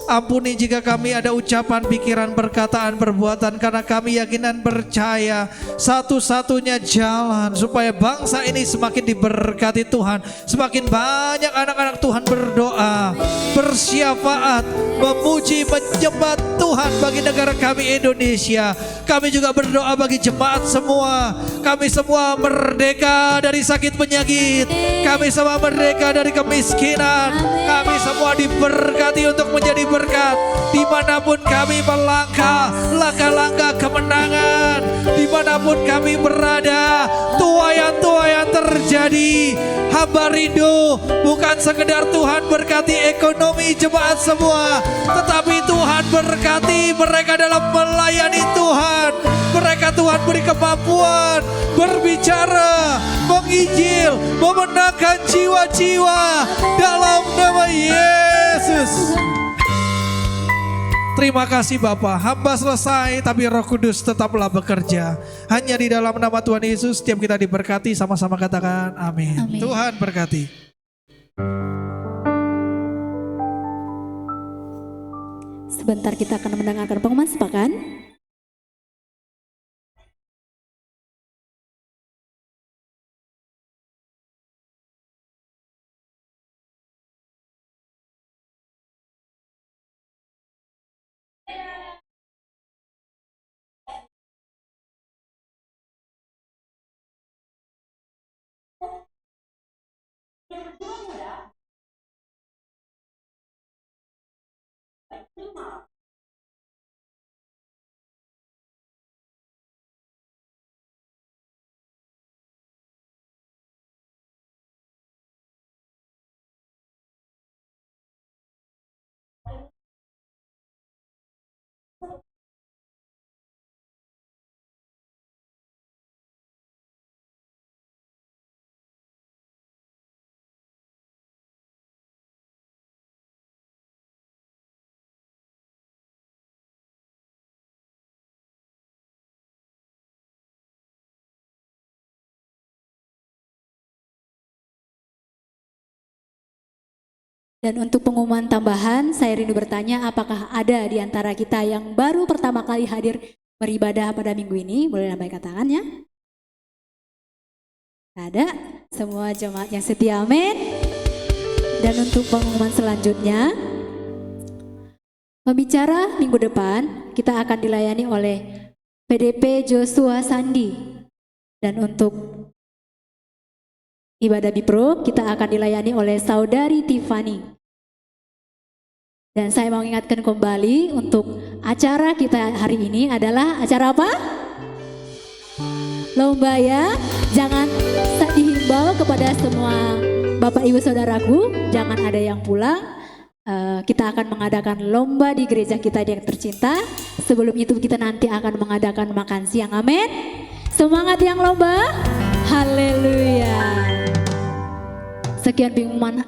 Ampuni jika kami ada ucapan, pikiran, perkataan, perbuatan, karena kami yakin dan percaya satu-satunya jalan supaya bangsa ini semakin diberkati Tuhan. Semakin banyak anak-anak Tuhan berdoa, bersyafaat, memuji, menyembah Tuhan bagi negara kami Indonesia. Kami juga berdoa bagi jemaat semua. Kami semua merdeka dari sakit penyakit. Kami semua merdeka dari kemiskinan. Kami semua diberkati untuk menjadi berkat. Dimanapun kami melangkah, langkah-langkah kemenangan. Dimanapun kami berada, tuayan-tuayan terjadi. Hamba rindu bukan sekedar Tuhan berkati ekonomi jemaat semua, tetapi Tuhan berkati mereka dalam melayani Tuhan. Mereka Tuhan beri kemampuan berbicara, menginjil, memenangkan jiwa-jiwa dalam nama Yesus. Terima kasih Bapa, hamba selesai tapi Roh Kudus tetaplah bekerja. Hanya di dalam nama Tuhan Yesus setiap kita diberkati, sama-sama katakan amin. Amin. Tuhan berkati. Sebentar kita akan mendengarkan pengumuman sepakan. Dan untuk pengumuman tambahan, saya rindu bertanya apakah ada di antara kita yang baru pertama kali hadir beribadah pada minggu ini? Boleh lambaikan tangannya? Ada, semua jemaat yang setia, amin. Dan untuk pengumuman selanjutnya, pembicara minggu depan kita akan dilayani oleh PDP Joshua Sandi. Dan untuk ibadah Bipro kita akan dilayani oleh Saudari Tiffany. Dan saya mau ingatkan kembali untuk acara kita hari ini adalah acara apa? Lomba ya. Jangan dihimbau kepada semua Bapak Ibu Saudaraku, jangan ada yang pulang. Kita akan mengadakan lomba di gereja kita yang tercinta. Sebelum itu kita nanti akan mengadakan makan siang, amin. Semangat yang lomba, haleluya. Sekian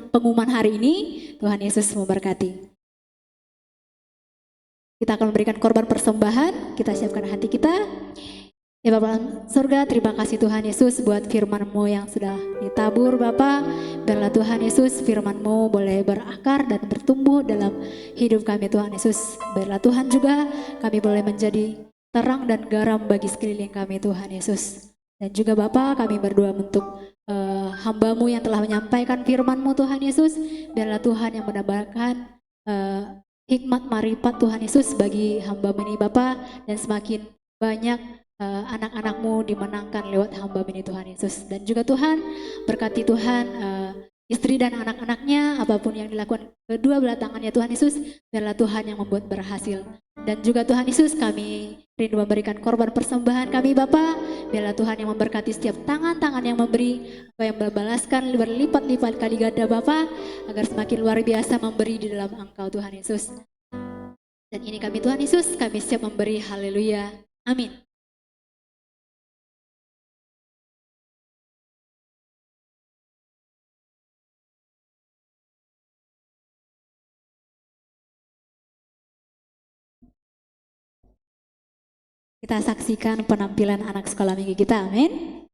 pengumuman hari ini. Tuhan Yesus memberkati. Kita akan memberikan korban persembahan. Kita siapkan hati kita. Ya Bapa surga, terima kasih Tuhan Yesus buat firman-Mu yang sudah ditabur Bapa. Biarlah Tuhan Yesus firman-Mu boleh berakar dan bertumbuh dalam hidup kami Tuhan Yesus. Biarlah Tuhan juga kami boleh menjadi terang dan garam bagi sekeliling kami Tuhan Yesus. Dan juga Bapa kami berdoa untuk hamba-Mu yang telah menyampaikan firman-Mu Tuhan Yesus. Biarlah Tuhan yang menambahkan hikmat marifat Tuhan Yesus bagi hamba-Mu ini Bapa. Dan semakin banyak anak-anak-Mu dimenangkan lewat hamba ini Tuhan Yesus. Dan juga Tuhan berkati Tuhan istri dan anak-anaknya, apapun yang dilakukan kedua belah tangannya Tuhan Yesus, biarlah Tuhan yang membuat berhasil. Dan juga Tuhan Yesus kami rindu memberikan korban persembahan kami Bapa. Biarlah Tuhan yang memberkati setiap tangan-tangan yang memberi, yang membalaskan berlipat-lipat kali ganda Bapa, agar semakin luar biasa memberi di dalam Engkau Tuhan Yesus. Dan ini kami Tuhan Yesus, kami siap memberi. Haleluya. Amin. Kita saksikan penampilan anak sekolah minggu kita, amin.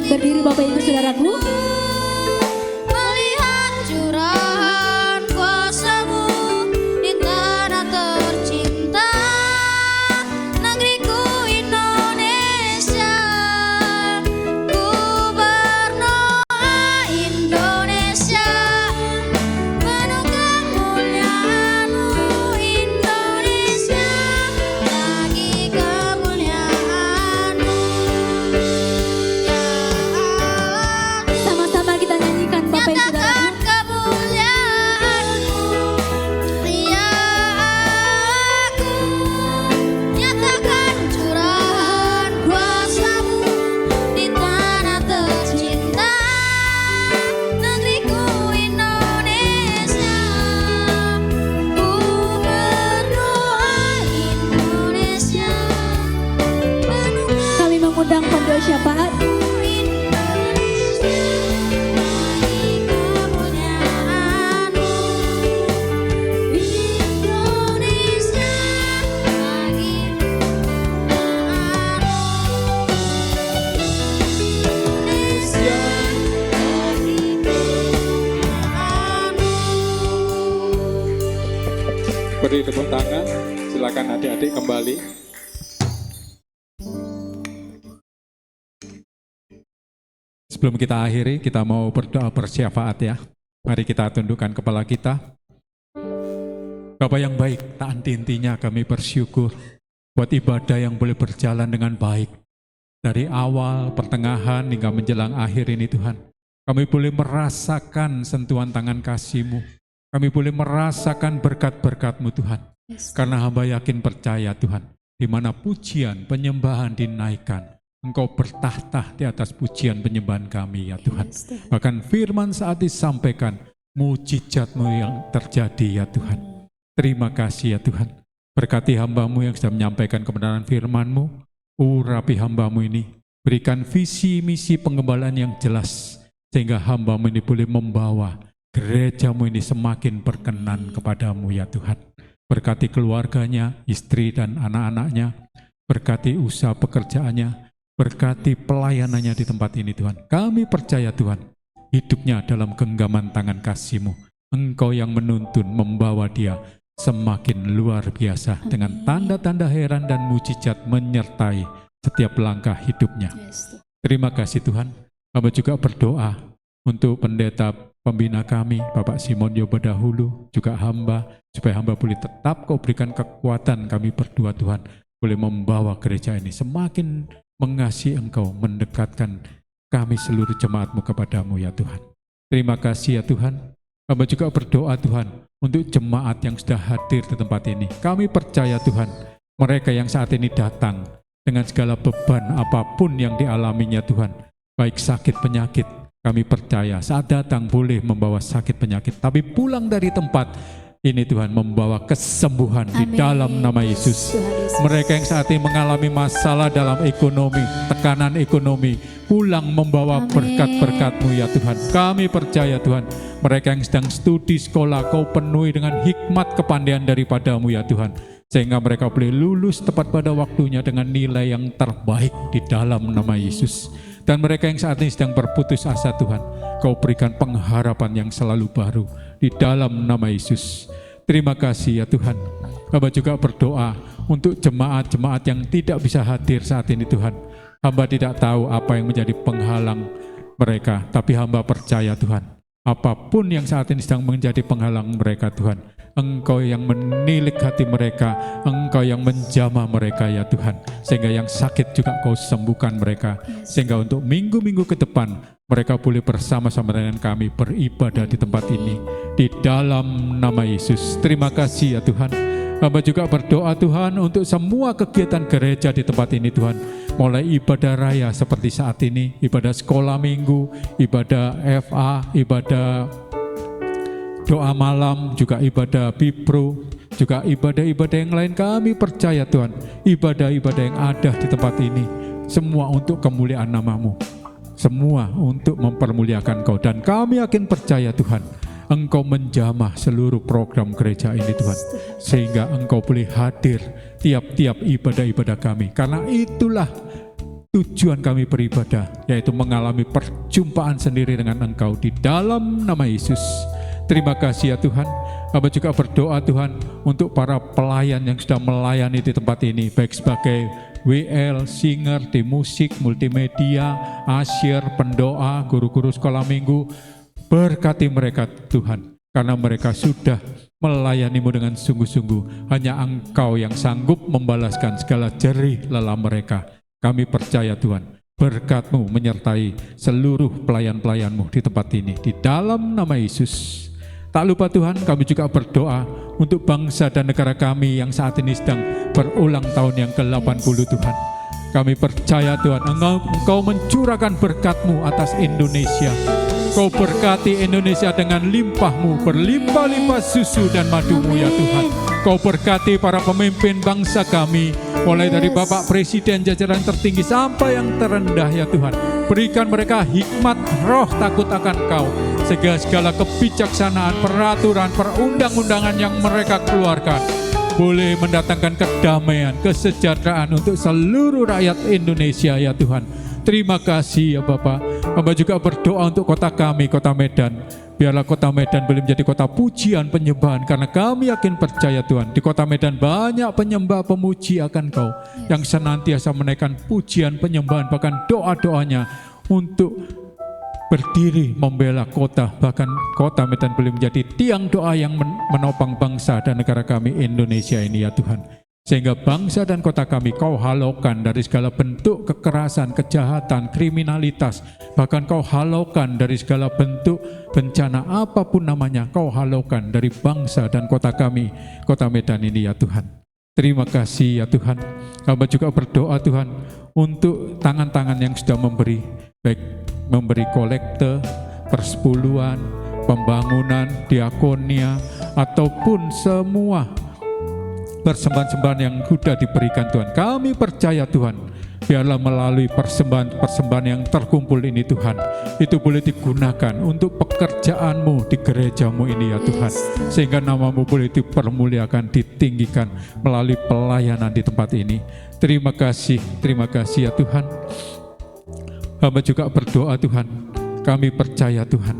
Berdiri Bapak Ibu Saudaraku. Melihat curahan kuasa-Mu di tanah tercinta, negeriku Indonesia. Ku berdoa Indonesia, penuh kemuliaan-Mu Indonesia, bagi kemuliaan-Mu. Sama-sama kita nyanyikan Bapak Ibu Saudaraku. Nyatakan kemuliaan-Mu, ya aku. Nyatakan curahan kuasa-Mu di tanah tercinta, negeriku Indonesia. Ku berdoa Indonesia, penuh Kami mengundang pendoi syafaat. Beri tepuk tangan, silakan adik-adik kembali. Sebelum kita akhiri, kita mau berdoa bersyafaat ya. Mari kita tundukkan kepala kita. Bapa yang baik, tak henti-hentinya kami bersyukur buat ibadah yang boleh berjalan dengan baik. Dari awal, pertengahan, hingga menjelang akhir ini Tuhan. Kami boleh merasakan sentuhan tangan kasih-Mu. Kami boleh merasakan berkat-berkat-Mu Tuhan. Karena hamba yakin percaya Tuhan, di mana pujian, penyembahan dinaikkan. Engkau bertahta di atas pujian penyembahan kami ya Tuhan. Bahkan firman saat disampaikan, mujizat-Mu yang terjadi ya Tuhan. Terima kasih ya Tuhan. Berkati hamba-Mu yang sudah menyampaikan kebenaran firman-Mu. Urapi hamba-Mu ini. Berikan visi misi pengembalaan yang jelas. Sehingga hamba-Mu ini boleh membawa gereja-Mu ini semakin berkenan kepadamu ya Tuhan. Berkati keluarganya, istri dan anak-anaknya. Berkati usaha pekerjaannya. Berkati pelayanannya di tempat ini Tuhan. Kami percaya Tuhan, hidupnya dalam genggaman tangan kasih-Mu. Engkau yang menuntun, membawa dia semakin luar biasa dengan tanda-tanda heran dan mujizat menyertai setiap langkah hidupnya. Terima kasih Tuhan. Hamba juga berdoa untuk pendeta pembina kami, Bapak Simon Yobadahulu, juga hamba, supaya hamba boleh tetap Kau berikan kekuatan kami berdua Tuhan, boleh membawa gereja ini semakin mengasihi Engkau, mendekatkan kami seluruh jemaat-Mu kepadamu ya Tuhan. Terima kasih ya Tuhan. Hamba juga berdoa Tuhan untuk jemaat yang sudah hadir di tempat ini. Kami percaya Tuhan, mereka yang saat ini datang dengan segala beban apapun yang dialaminya Tuhan, baik sakit penyakit, kami percaya saat datang boleh membawa sakit penyakit, tapi pulang dari tempat ini Tuhan membawa kesembuhan di dalam nama Yesus. Mereka yang saat ini mengalami masalah dalam ekonomi, tekanan ekonomi, pulang membawa berkat-berkat-Mu ya Tuhan. Kami percaya Tuhan, mereka yang sedang studi sekolah, Kau penuhi dengan hikmat kepandaian daripada-Mu ya Tuhan. Sehingga mereka boleh lulus tepat pada waktunya dengan nilai yang terbaik di dalam nama Yesus. Dan mereka yang saat ini sedang berputus asa Tuhan, Kau berikan pengharapan yang selalu baru di dalam nama Yesus. Terima kasih ya Tuhan. Hamba juga berdoa untuk jemaat-jemaat yang tidak bisa hadir saat ini Tuhan. Hamba tidak tahu apa yang menjadi penghalang mereka, tapi hamba percaya Tuhan, apapun yang saat ini sedang menjadi penghalang mereka Tuhan, Engkau yang menilik hati mereka, Engkau yang menjamah mereka ya Tuhan. Sehingga yang sakit juga Kau sembuhkan mereka. Sehingga untuk minggu-minggu ke depan, mereka boleh bersama-sama dengan kami beribadah di tempat ini. Di dalam nama Yesus. Terima kasih ya Tuhan. Hamba juga berdoa Tuhan untuk semua kegiatan gereja di tempat ini Tuhan. Mulai ibadah raya seperti saat ini, ibadah sekolah minggu, ibadah FA, ibadah doa malam, juga ibadah Bipro, juga ibadah-ibadah yang lain. Kami percaya Tuhan, ibadah-ibadah yang ada di tempat ini, semua untuk kemuliaan nama-Mu, semua untuk mempermuliakan Kau. Dan kami yakin percaya Tuhan, Engkau menjamah seluruh program gereja ini Tuhan, sehingga Engkau boleh hadir tiap-tiap ibadah-ibadah kami. Karena itulah tujuan kami beribadah, yaitu mengalami perjumpaan sendiri dengan Engkau di dalam nama Yesus. Terima kasih ya Tuhan. Hamba juga berdoa Tuhan untuk para pelayan yang sudah melayani di tempat ini, baik sebagai WL, singer, di musik, multimedia, asyir, pendoa, guru-guru sekolah minggu. Berkati mereka Tuhan, karena mereka sudah melayani-Mu dengan sungguh-sungguh. Hanya Engkau yang sanggup membalaskan segala jerih lelah mereka. Kami percaya Tuhan, berkat-Mu menyertai seluruh pelayan-pelayan-Mu di tempat ini. Di dalam nama Yesus. Tak lupa Tuhan, kami juga berdoa untuk bangsa dan negara kami yang saat ini sedang berulang tahun yang ke-80 Tuhan. Kami percaya Tuhan, Engkau mencurahkan berkat-Mu atas Indonesia. Kau berkati Indonesia dengan limpah-Mu, berlimpah-limpah susu dan madu-Mu ya Tuhan. Kau berkati para pemimpin bangsa kami, mulai dari Bapak Presiden jajaran tertinggi sampai yang terendah ya Tuhan. Berikan mereka hikmat roh takut akan Kau, sehingga segala kebijaksanaan, peraturan, perundang-undangan yang mereka keluarkan boleh mendatangkan kedamaian, kesejahteraan untuk seluruh rakyat Indonesia ya Tuhan. Terima kasih ya Bapak. Hamba juga berdoa untuk kota kami, kota Medan. Biarlah kota Medan boleh menjadi kota pujian penyembahan, karena kami yakin percaya Tuhan, di kota Medan banyak penyembah pemuji akan Kau, yang senantiasa menaikkan pujian penyembahan, bahkan doa-doanya untuk berdiri membela kota, bahkan kota Medan boleh menjadi tiang doa yang menopang bangsa dan negara kami Indonesia ini ya Tuhan. Sehingga bangsa dan kota kami Kau halaukan dari segala bentuk kekerasan, kejahatan, kriminalitas. Bahkan Kau halaukan dari segala bentuk bencana apapun namanya. Kau halaukan dari bangsa dan kota kami, kota Medan ini ya Tuhan. Terima kasih ya Tuhan. Hamba juga berdoa Tuhan untuk tangan-tangan yang sudah memberi, baik memberi kolekte, persepuluhan, pembangunan, diakonia, ataupun semua persembahan-persembahan yang sudah diberikan Tuhan. Kami percaya Tuhan, biarlah melalui persembahan-persembahan yang terkumpul ini Tuhan, itu boleh digunakan untuk pekerjaan-Mu di gereja-Mu ini ya Tuhan. Sehingga nama-Mu boleh dipermuliakan, ditinggikan melalui pelayanan di tempat ini. Terima kasih ya Tuhan. Hamba juga berdoa Tuhan, kami percaya Tuhan,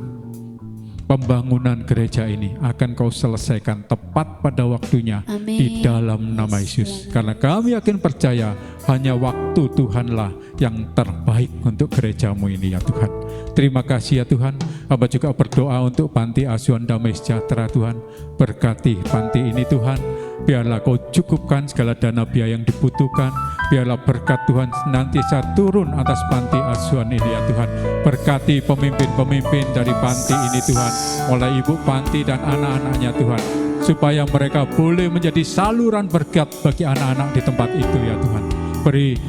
pembangunan gereja ini akan Kau selesaikan tepat pada waktunya. Amin. Di dalam nama Yesus. Karena kami yakin percaya hanya waktu Tuhanlah yang terbaik untuk gereja-Mu ini ya Tuhan. Terima kasih ya Tuhan. Hamba juga berdoa untuk Panti Asuhan Damai Sejahtera Tuhan. Berkati panti ini Tuhan. Biarlah Kau cukupkan segala dana biaya yang dibutuhkan. Biarlah berkat Tuhan senantiasa turun atas panti asuhan ini ya Tuhan. Berkati pemimpin-pemimpin dari panti ini Tuhan, mulai ibu panti dan anak-anaknya Tuhan, supaya mereka boleh menjadi saluran berkat bagi anak-anak di tempat itu ya Tuhan. Beri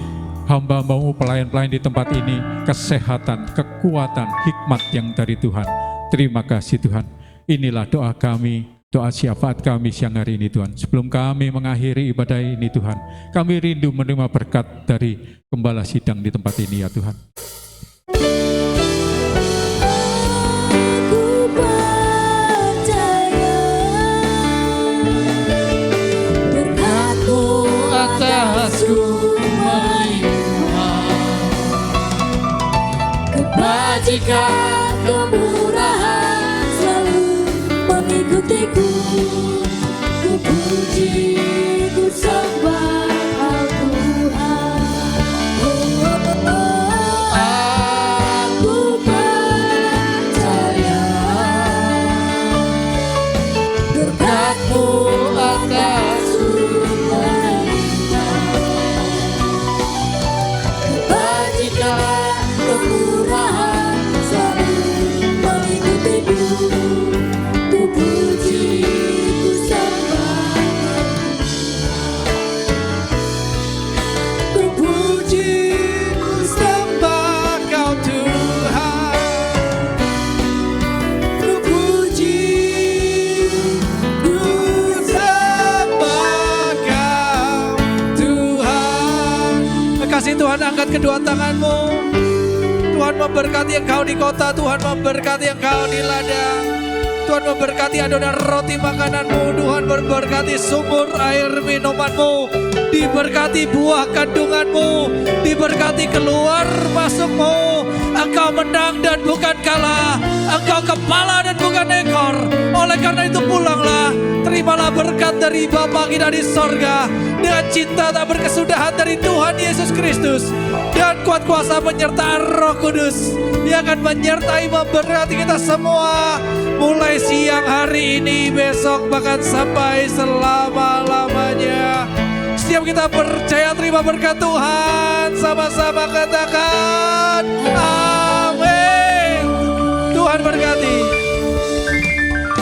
hamba-Mu pelayan-pelayan di tempat ini kesehatan, kekuatan, hikmat yang dari Tuhan. Terima kasih Tuhan. Inilah doa kami, doa syafaat kami siang hari ini Tuhan. Sebelum kami mengakhiri ibadah ini Tuhan, kami rindu menerima berkat dari Gembala Sidang di tempat ini ya Tuhan. Aku percaya berkat-Mu Atasku melimpah, kebajikan, kemurahan selalu mengikutiku. Ku puji, ku sembah Al-Tuhan. Aku percaya berkat-Mu atasku melimpah, kebajikan, kemurahan selalu mengikutiku. Ku puji, ku sembah, ku puji, ku sembah Kau Tuhan. ku puji, ku Sembah Kau Tuhan. Kasih Tuhan, angkat kedua tangan-Mu. Tuhan memberkati engkau di kota, Tuhan memberkati engkau di ladang. Tuhan memberkati adonan roti makananmu, Tuhan memberkati sumur air minumanmu, diberkati buah kandunganmu, diberkati keluar masukmu. Engkau menang dan bukan kalah, engkau kepala dan bukan ekor. Oleh karena itu pulanglah, terimalah berkat dari Bapa kita di sorga, dengan cinta tak berkesudahan dari Tuhan Yesus Kristus, dan kuat kuasa penyertaan Roh Kudus yang akan menyertai memberkati kita semua, mulai siang hari ini, besok, bahkan sampai selama-lamanya. Setiap kita percaya terima berkat Tuhan, sama-sama katakan amin. Tuhan berkati.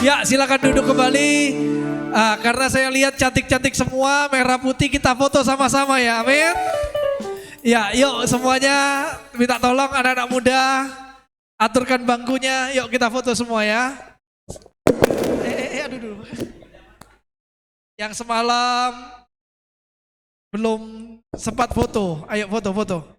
Ya, silakan duduk kembali. Karena saya lihat cantik-cantik semua, merah putih, kita foto sama-sama ya, amin. Ya, yuk semuanya minta tolong anak-anak muda, aturkan bangkunya, yuk kita foto semua ya. Aduh dulu. Yang semalam belum sempat foto, ayo foto-foto.